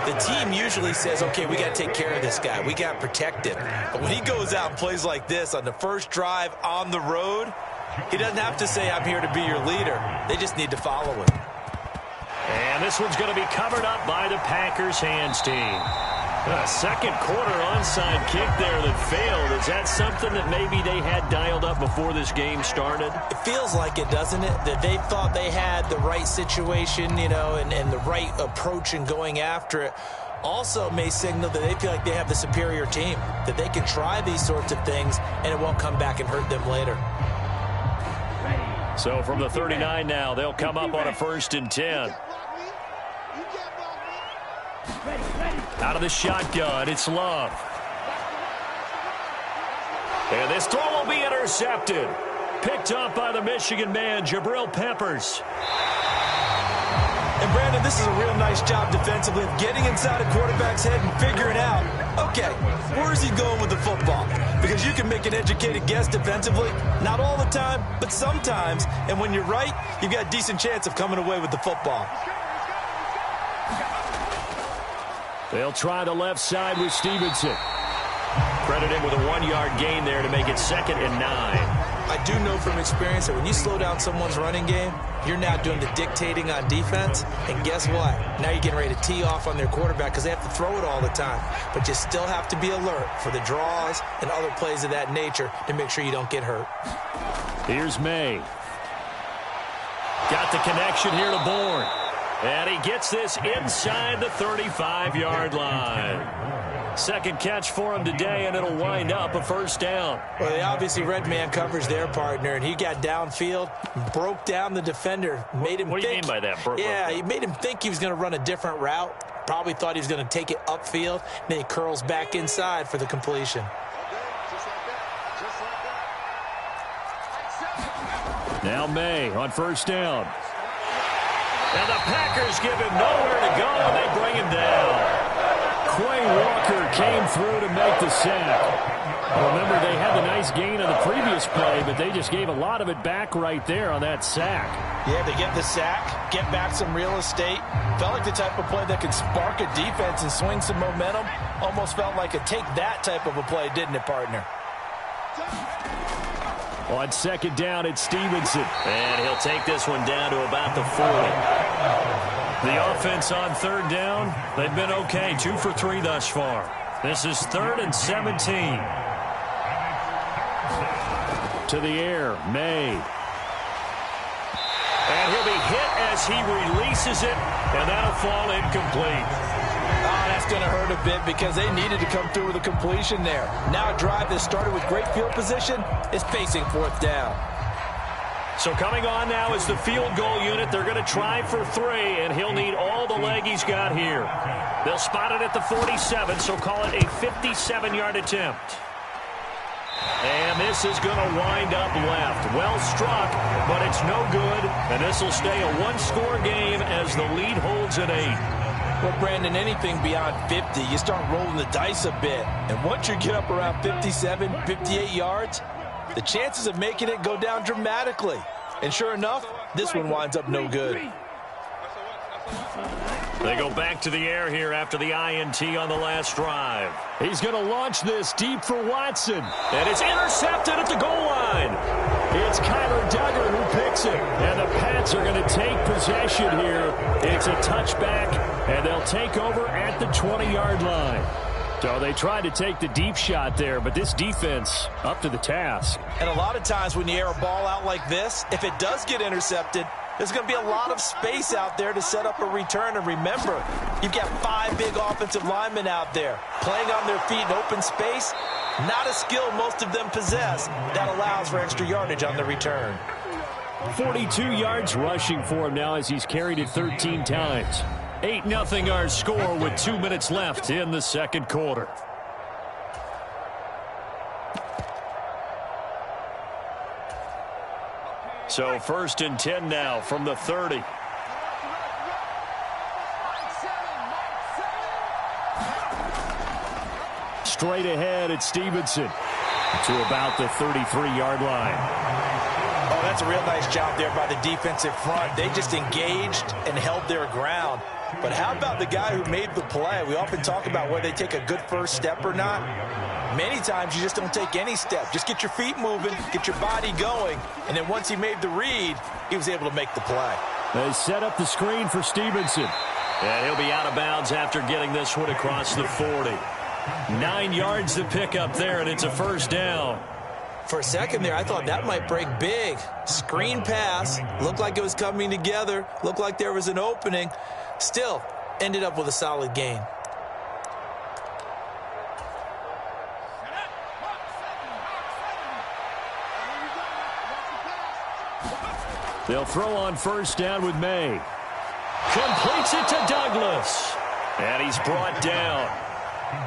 the team usually says, okay, we got to take care of this guy. We got to protect him. But when he goes out and plays like this on the first drive on the road, he doesn't have to say, I'm here to be your leader. They just need to follow him. And this one's going to be covered up by the Packers hands team. A second quarter onside kick there that failed. Is that something that maybe they had dialed up before this game started? It feels like it, doesn't it? That they thought they had the right situation, you know, and the right approach in going after it. Also may signal that they feel like they have the superior team, that they can try these sorts of things and it won't come back and hurt them later. So from the 39 now, they'll come up on a 1st and 10. Out of the shotgun, it's Love. And this throw will be intercepted. Picked up by the Michigan man, Jabril Peppers. And Brandon, this is a real nice job defensively of getting inside a quarterback's head and figuring out, okay, where is he going with the football? Because you can make an educated guess defensively, not all the time, but sometimes. And when you're right, you've got a decent chance of coming away with the football. They'll try the left side with Stevenson. Credit him with a 1-yard gain there to make it 2nd and 9. I do know from experience that when you slow down someone's running game, you're now doing the dictating on defense. And guess what? Now you're getting ready to tee off on their quarterback because they have to throw it all the time. But you still have to be alert for the draws and other plays of that nature to make sure you don't get hurt. Here's May. Got the connection here to Bourne. And he gets this inside the 35-yard line. Second catch for him today, and it'll wind up a 1st down. Well, they obviously red man coverage their partner, and he got downfield, broke down the defender, made him What do you think, mean by that? he made him think he was going to run a different route. Probably thought he was going to take it upfield. Then he curls back inside for the completion. Now May on 1st down. And the Packers give him nowhere to go, and they bring him down. Quay Walker came through to make the sack. Remember, they had the nice gain on the previous play, but they just gave a lot of it back right there on that sack. Yeah, they get the sack, get back some real estate. Felt like the type of play that could spark a defense and swing some momentum. Almost felt like a take that type of a play, didn't it, partner? On second down, it's Stevenson. And he'll take this one down to about the 40. The offense on third down, they've been okay. 2 for 3 thus far. This is 3rd and 17. To the air, May. And he'll be hit as he releases it, and that'll fall incomplete. Oh, that's going to hurt a bit because they needed to come through with a completion there. Now a drive that started with great field position is facing 4th down. So coming on now is the field goal unit. They're going to try for 3, and he'll need all the leg he's got here. They'll spot it at the 47, so call it a 57-yard attempt. And this is going to wind up left. Well struck, but it's no good. And this will stay a one-score game as the lead holds at 8. Well, Brandon, anything beyond 50, you start rolling the dice a bit. And once you get up around 57, 58 yards, the chances of making it go down dramatically. And sure enough, this one winds up no good. They go back to the air here after the INT on the last drive. He's going to launch this deep for Watson. And it's intercepted at the goal line. It's Kyler Duggar who picks it. And the Pats are going to take possession here. It's a touchback, and they'll take over at the 20-yard line. So they tried to take the deep shot there, but this defense up to the task. And a lot of times when you air a ball out like this, if it does get intercepted, there's going to be a lot of space out there to set up a return. And remember, you've got 5 big offensive linemen out there playing on their feet in open space. Not a skill most of them possess that allows for extra yardage on the return. 42 yards rushing for him now as he's carried it 13 times. 8-0 our score with 2 minutes left in the second quarter. So 1st and 10 now from the 30. Straight ahead at Stevenson to about the 33-yard line. Oh, that's a real nice job there by the defensive front. They just engaged and held their ground. But how about the guy who made the play? We often talk about whether they take a good first step or not. Many times you just don't take any step. Just get your feet moving, get your body going, and then once he made the read, he was able to make the play. They set up the screen for Stevenson. And he'll be out of bounds after getting this one across the 40. 9 yards to pick up there, and it's a 1st down. For a second there, I thought that might break big. Screen pass, looked like it was coming together, looked like there was an opening. Still, ended up with a solid gain. They'll throw on 1st down with May. Completes it to Douglas. And he's brought down.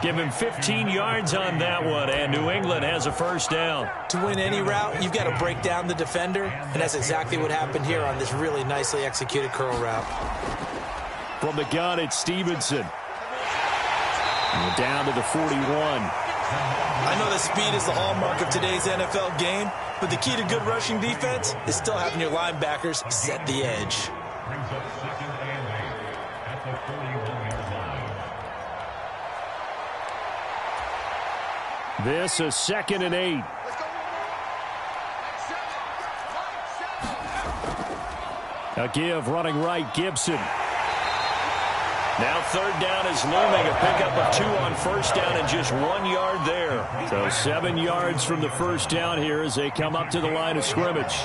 Give him 15 yards on that one, and New England has a 1st down. To win any route, you've got to break down the defender, and that's exactly what happened here on this really nicely executed curl route. From the gun, it's Stevenson. And down to the 41. I know that speed is the hallmark of today's NFL game, but the key to good rushing defense is still having your linebackers set the edge. Brings up 2nd and 8 at the 41-yard line. This is 2nd and 8. A give running right, Gibson. Now 3rd down is looming. A pickup of 2 on 1st down and just 1 yard there. So 7 yards from the 1st down here as they come up to the line of scrimmage.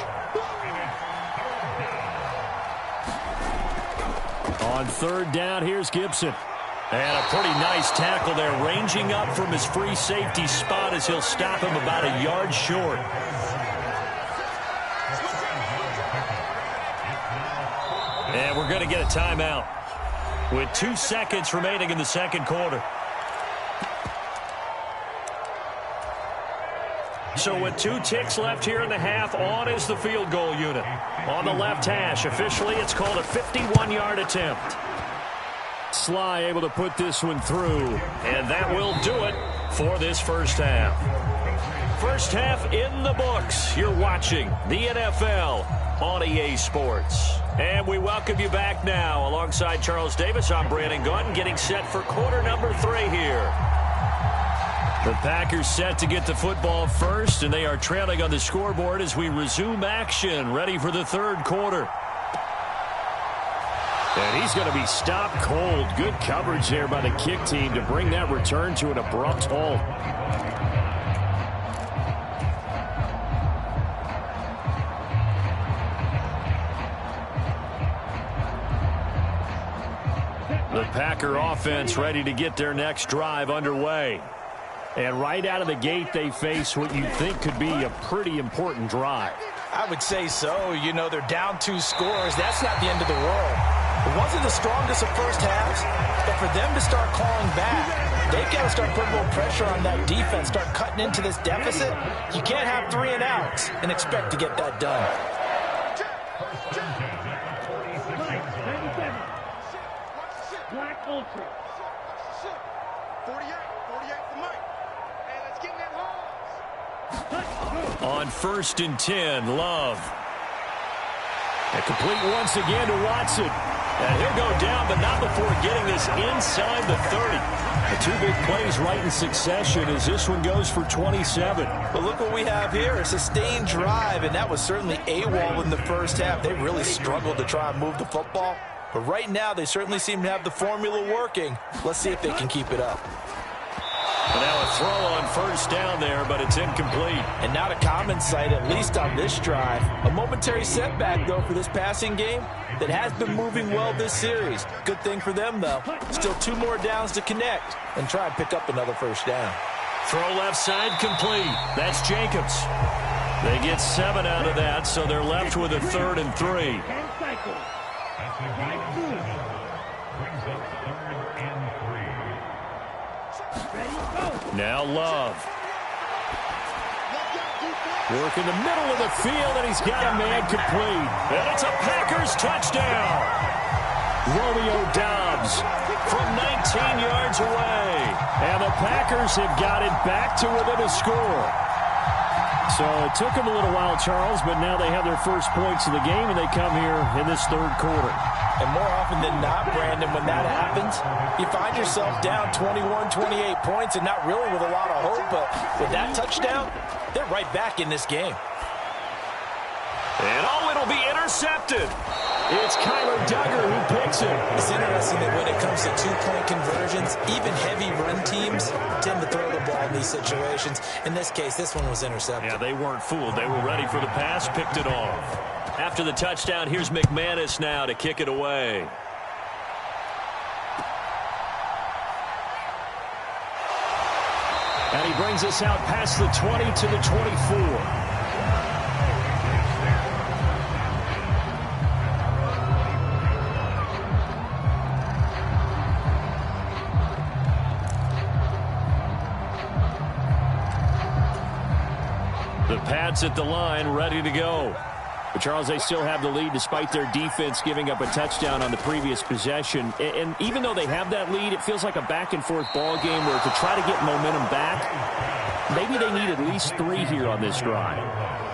On 3rd down, here's Gibson. And a pretty nice tackle there, ranging up from his free safety spot as he'll stop him about a yard short. And we're going to get a timeout with 2 seconds remaining in the second quarter. So with 2 ticks left here in the half, on is the field goal unit. On the left hash, officially it's called a 51-yard attempt. Sly able to put this one through. And that will do it for this first half. First half in the books. You're watching the NFL on EA Sports. And we welcome you back now. Alongside Charles Davis, I'm Brandon Gunn, getting set for quarter number 3 here. The Packers set to get the football first, and they are trailing on the scoreboard as we resume action, ready for the third quarter. And he's going to be stopped cold. Good coverage there by the kick team to bring that return to an abrupt halt. The Packer offense ready to get their next drive underway. And right out of the gate, they face what you think could be a pretty important drive. I would say so. You know, they're down 2 scores. That's not the end of the world. It wasn't the strongest of first halves, but for them to start calling back, they've got to start putting a little pressure on that defense, start cutting into this deficit. You can't have 3 and outs and expect to get that done. Black Ultra. 48 for Mike. Hey, let's get in that hole. On 1st and 10, Love. And complete once again to Watson. And he'll go down, but not before getting this inside the 30. The 2 big plays right in succession as this one goes for 27. But look what we have here, a sustained drive, and that was certainly AWOL in the first half. They really struggled to try and move the football. But right now, they certainly seem to have the formula working. Let's see if they can keep it up. And now a throw on 1st down there, but it's incomplete. And not a common sight, at least on this drive. A momentary setback, though, for this passing game that has been moving well this series. Good thing for them, though. Still 2 more downs to connect and try and pick up another 1st down. Throw left side complete. That's Jacobs. They get 7 out of that, so they're left with a 3rd and 3. Now Love. Work in the middle of the field, and he's got a man complete. And it's a Packers touchdown. Romeo Doubs from 19 yards away. And the Packers have got it back to within a score. So it took them a little while, Charles, but now they have their first points of the game, and they come here in this 3rd quarter. And more often than not, Brandon, when that happens, you find yourself down 21, 28 points and not really with a lot of hope. But with that touchdown, they're right back in this game. And it'll be intercepted. It's Kyler Duggar who picks it. It's interesting that when it comes to 2-point conversions, even heavy run teams tend to throw the ball in these situations. In this case, this one was intercepted. Yeah, they weren't fooled. They were ready for the pass, picked it off. After the touchdown, here's McManus now to kick it away. And he brings us out past the 20 to the 24. The Pats at the line, ready to go. But, Charles, they still have the lead despite their defense giving up a touchdown on the previous possession. And even though they have that lead, it feels like a back-and-forth ball game where to try to get momentum back, maybe they need at least 3 here on this drive.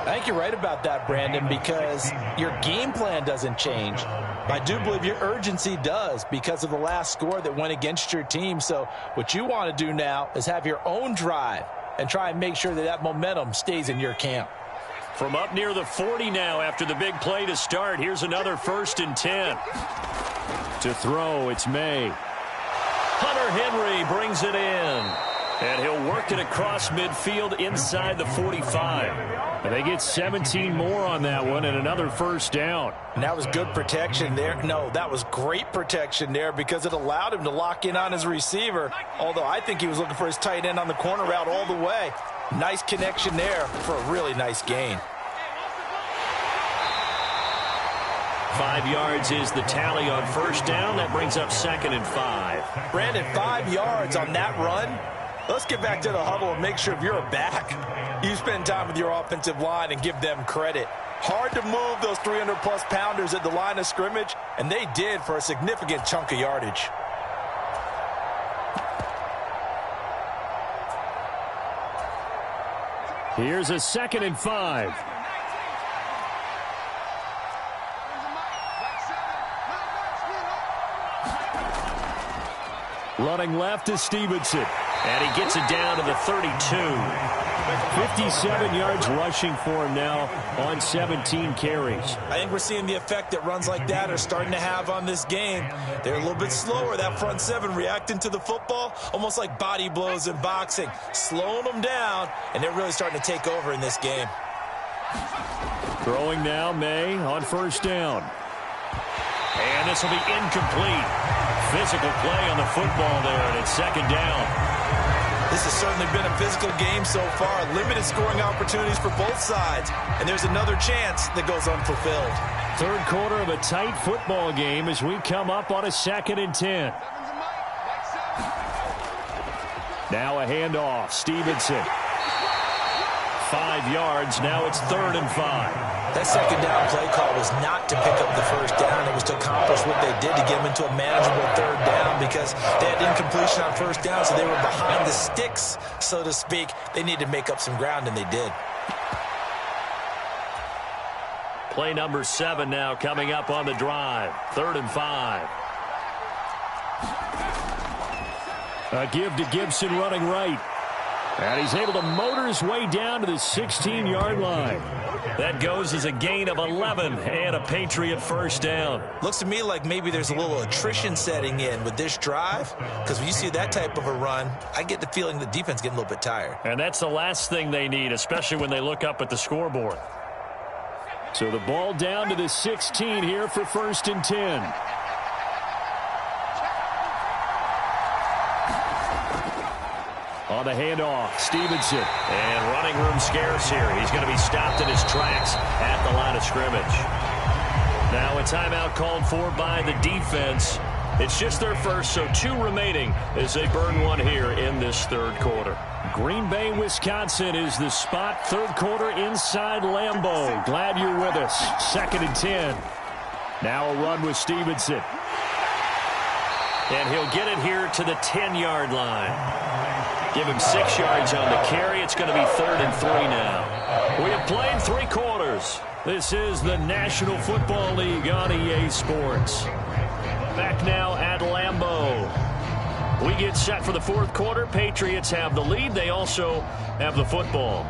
I think you're right about that, Brandon, because your game plan doesn't change. I do believe your urgency does because of the last score that went against your team. So what you want to do now is have your own drive and try and make sure that that momentum stays in your camp. From up near the 40 now after the big play to start. Here's another 1st and 10. To throw, it's May. Hunter Henry brings it in. And he'll work it across midfield inside the 45. And they get 17 more on that one and another 1st down. And that was good protection there. No, that was great protection there because it allowed him to lock in on his receiver. Although I think he was looking for his tight end on the corner route all the way. Nice connection there for a really nice gain. 5 yards is the tally on 1st down. That brings up 2nd and 5. Brandon, 5 yards on that run. Let's get back to the huddle and make sure if you're a back, you spend time with your offensive line and give them credit. Hard to move those 300-plus pounders at the line of scrimmage, and they did for a significant chunk of yardage. Here's a 2nd and 5. Running left is Stevenson. And he gets it down to the 32. 57 yards rushing for him now on 17 carries. I think we're seeing the effect that runs like that are starting to have on this game. They're a little bit slower, that front seven, reacting to the football, almost like body blows in boxing, slowing them down, and they're really starting to take over in this game. Throwing now, May on 1st down. And this will be incomplete. Physical play on the football there, and it's 2nd down. This has certainly been a physical game so far. Limited scoring opportunities for both sides. And there's another chance that goes unfulfilled. 3rd quarter of a tight football game as we come up on a 2nd and 10. Now a handoff. Stevenson. 5 yards. Now it's 3rd and 5. That 2nd down play call was not to pick up the 1st down. It was to accomplish what they did to get them into a manageable 3rd down because they had incompletion on 1st down, so they were behind the sticks, so to speak. They needed to make up some ground, and they did. Play number 7 now coming up on the drive. 3rd and 5. A give to Gibson running right. And he's able to motor his way down to the 16-yard line. That goes as a gain of 11 and a Patriot 1st down. Looks to me like maybe there's a little attrition setting in with this drive, because when you see that type of a run, I get the feeling the defense getting a little bit tired. And that's the last thing they need, especially when they look up at the scoreboard. So the ball down to the 16 here for 1st and 10. On the handoff, Stevenson. And running room scarce here. He's going to be stopped in his tracks at the line of scrimmage. Now a timeout called for by the defense. It's just their first, so 2 remaining as they burn one here in this 3rd quarter. Green Bay, Wisconsin is the spot. 3rd quarter inside Lambeau. Glad you're with us. 2nd and 10. Now a run with Stevenson. And he'll get it here to the 10-yard line. Give him 6 yards on the carry. It's going to be 3rd and 3 now. We have played 3 quarters. This is the National Football League on EA Sports. Back now at Lambeau. We get set for the 4th quarter. Patriots have the lead. They also have the football.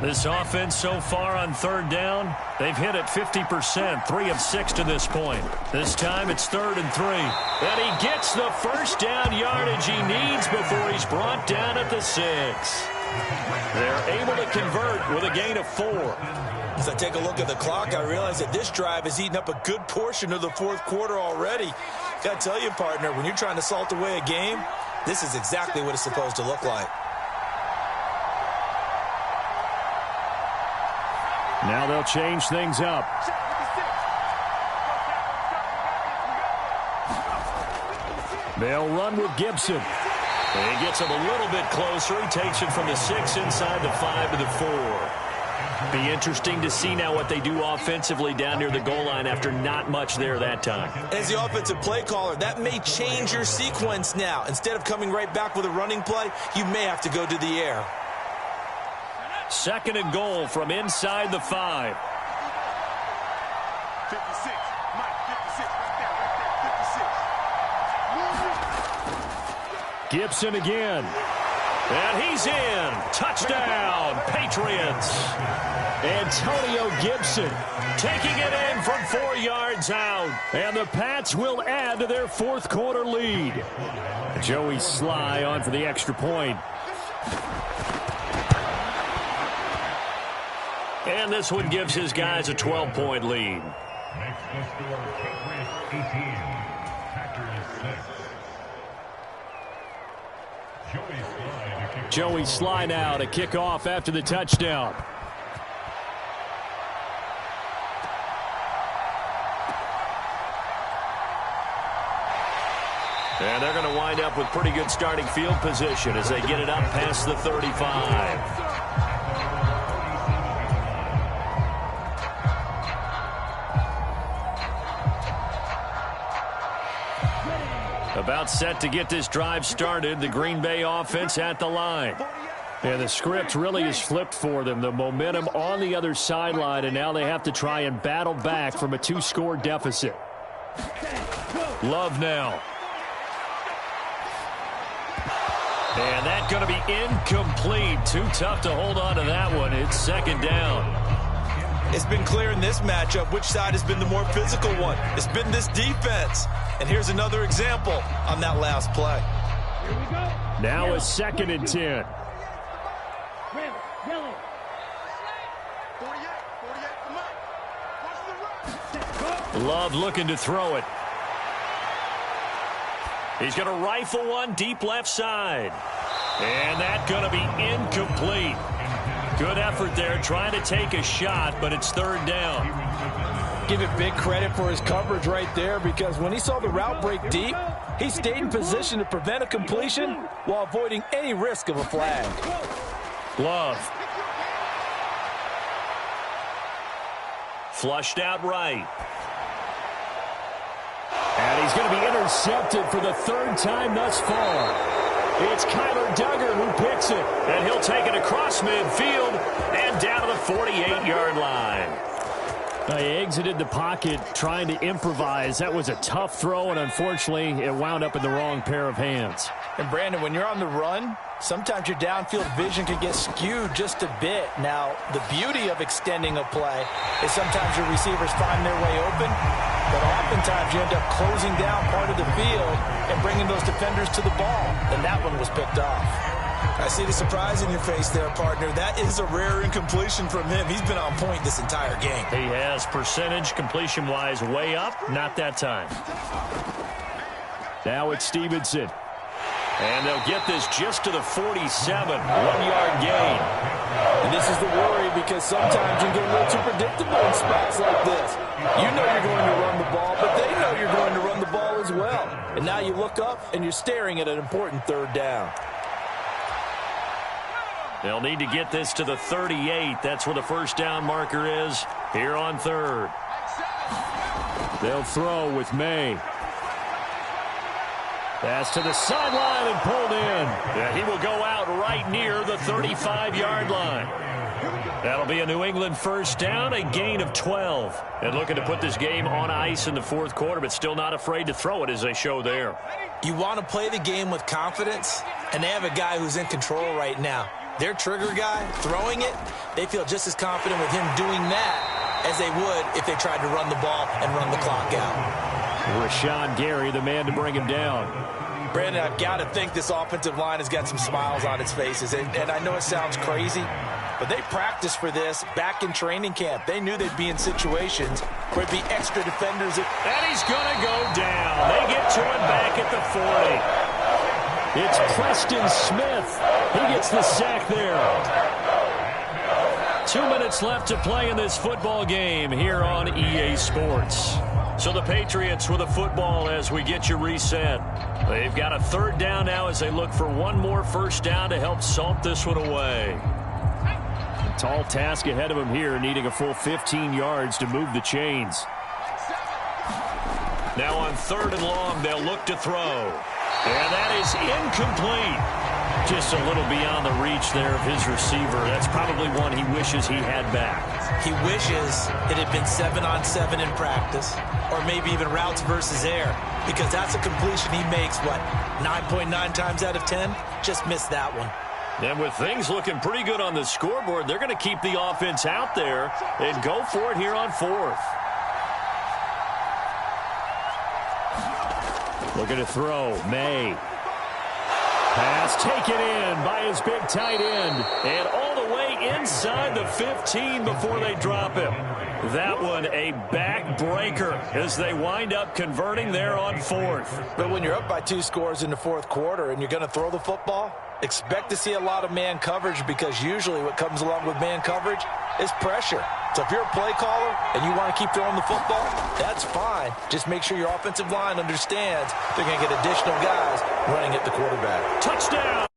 This offense so far on 3rd down, they've hit it 50%, 3 of 6 to this point. This time it's 3rd and 3. And he gets the 1st down yardage he needs before he's brought down at the 6. They're able to convert with a gain of 4. As I take a look at the clock, I realize that this drive has eaten up a good portion of the 4th quarter already. Got to tell you, partner, when you're trying to salt away a game, this is exactly what it's supposed to look like. Now they'll change things up. They'll run with Gibson. And he gets him a little bit closer. He takes it from the 6 inside the 5 to the 4. Be interesting to see now what they do offensively down near the goal line after not much there that time. As the offensive play caller, that may change your sequence now. Instead of coming right back with a running play, you may have to go to the air. 2nd and goal from inside the 5. 56. Mike, 56. Right there. 56. Gibson again. And he's in. Touchdown, Patriots. Antonio Gibson taking it in from 4 yards out. And the Pats will add to their 4th quarter lead. Joey Sly on for the extra point. And this one gives his guys a 12-point lead. Next to score, Patriots 18, Packers 6. Joey Sly now to kick off after the touchdown. And they're going to wind up with pretty good starting field position as they get it up past the 35. About set to get this drive started. The Green Bay offense at the line. And the script really is flipped for them. The momentum on the other sideline, and now they have to try and battle back from a 2-score deficit. Love now. And that's going to be incomplete. Too tough to hold on to that one. It's second down. It's been clear in this matchup which side has been the more physical one. It's been this defense. And here's another example on that last play. Now a 2nd and 10. Love looking to throw it. He's going to rifle one deep left side. And that's going to be incomplete. Good effort there trying to take a shot, but it's third down. Give it big credit for his coverage right there, because when he saw the route break deep, he stayed in position to prevent a completion while avoiding any risk of a flag. Love. Flushed out right. And he's going to be intercepted for the 3rd time thus far. It's Kyler Duggar who picks it. And he'll take it across midfield and down to the 48-yard line. He exited the pocket trying to improvise. That was a tough throw, and unfortunately, it wound up in the wrong pair of hands. And Brandon, when you're on the run, sometimes your downfield vision can get skewed just a bit. Now, the beauty of extending a play is sometimes your receivers find their way open, but oftentimes you end up closing down part of the field and bringing those defenders to the ball. And that one was picked off. I see the surprise in your face there, partner. That is a rare incompletion from him. He's been on point this entire game. He has percentage completion-wise way up. Not that time. Now it's Stevenson. And they'll get this just to the 47. 1-yard gain. And this is the worry, because sometimes you get a little too predictable in spots like this. You know you're going to run the ball, but they know you're going to run the ball as well. And now you look up and you're staring at an important 3rd down. They'll need to get this to the 38. That's where the first down marker is here on 3rd. They'll throw with May. Pass to the sideline and pulled in. Yeah, he will go out right near the 35-yard line. That'll be a New England first down, a gain of 12. And looking to put this game on ice in the 4th quarter, but still not afraid to throw it as they show there. You want to play the game with confidence, and they have a guy who's in control right now. Their trigger guy, throwing it, they feel just as confident with him doing that as they would if they tried to run the ball and run the clock out. Rashawn Gary, the man to bring him down. Brandon, I've got to think this offensive line has got some smiles on its faces. And I know it sounds crazy, but they practiced for this back in training camp. They knew they'd be in situations where it'd be extra defenders. And he's going to go down. They get to him back at the 40. It's Preston Smith. He gets the sack there. 2 minutes left to play in this football game here on EA Sports. So the Patriots with a football as we get you reset. They've got a 3rd down now as they look for one more first down to help salt this one away. A tall task ahead of them here, needing a full 15 yards to move the chains. Now on 3rd and long, they'll look to throw. And that is incomplete. Just a little beyond the reach there of his receiver. That's probably one he wishes he had back. He wishes it had been 7-on-7 in practice, or maybe even routes versus air, because that's a completion he makes, 9.9 times out of 10? Just missed that one. And with things looking pretty good on the scoreboard, they're going to keep the offense out there and go for it here on 4th. Looking to throw. May. Pass taken in by his big tight end. And all the way inside the 15 before they drop him. That one a backbreaker as they wind up converting there on 4th. But when you're up by 2 scores in the 4th quarter and you're going to throw the football, expect to see a lot of man coverage, because usually what comes along with man coverage is pressure. So if you're a play caller and you want to keep throwing the football, that's fine. Just make sure your offensive line understands they're going to get additional guys running at the quarterback. Touchdown!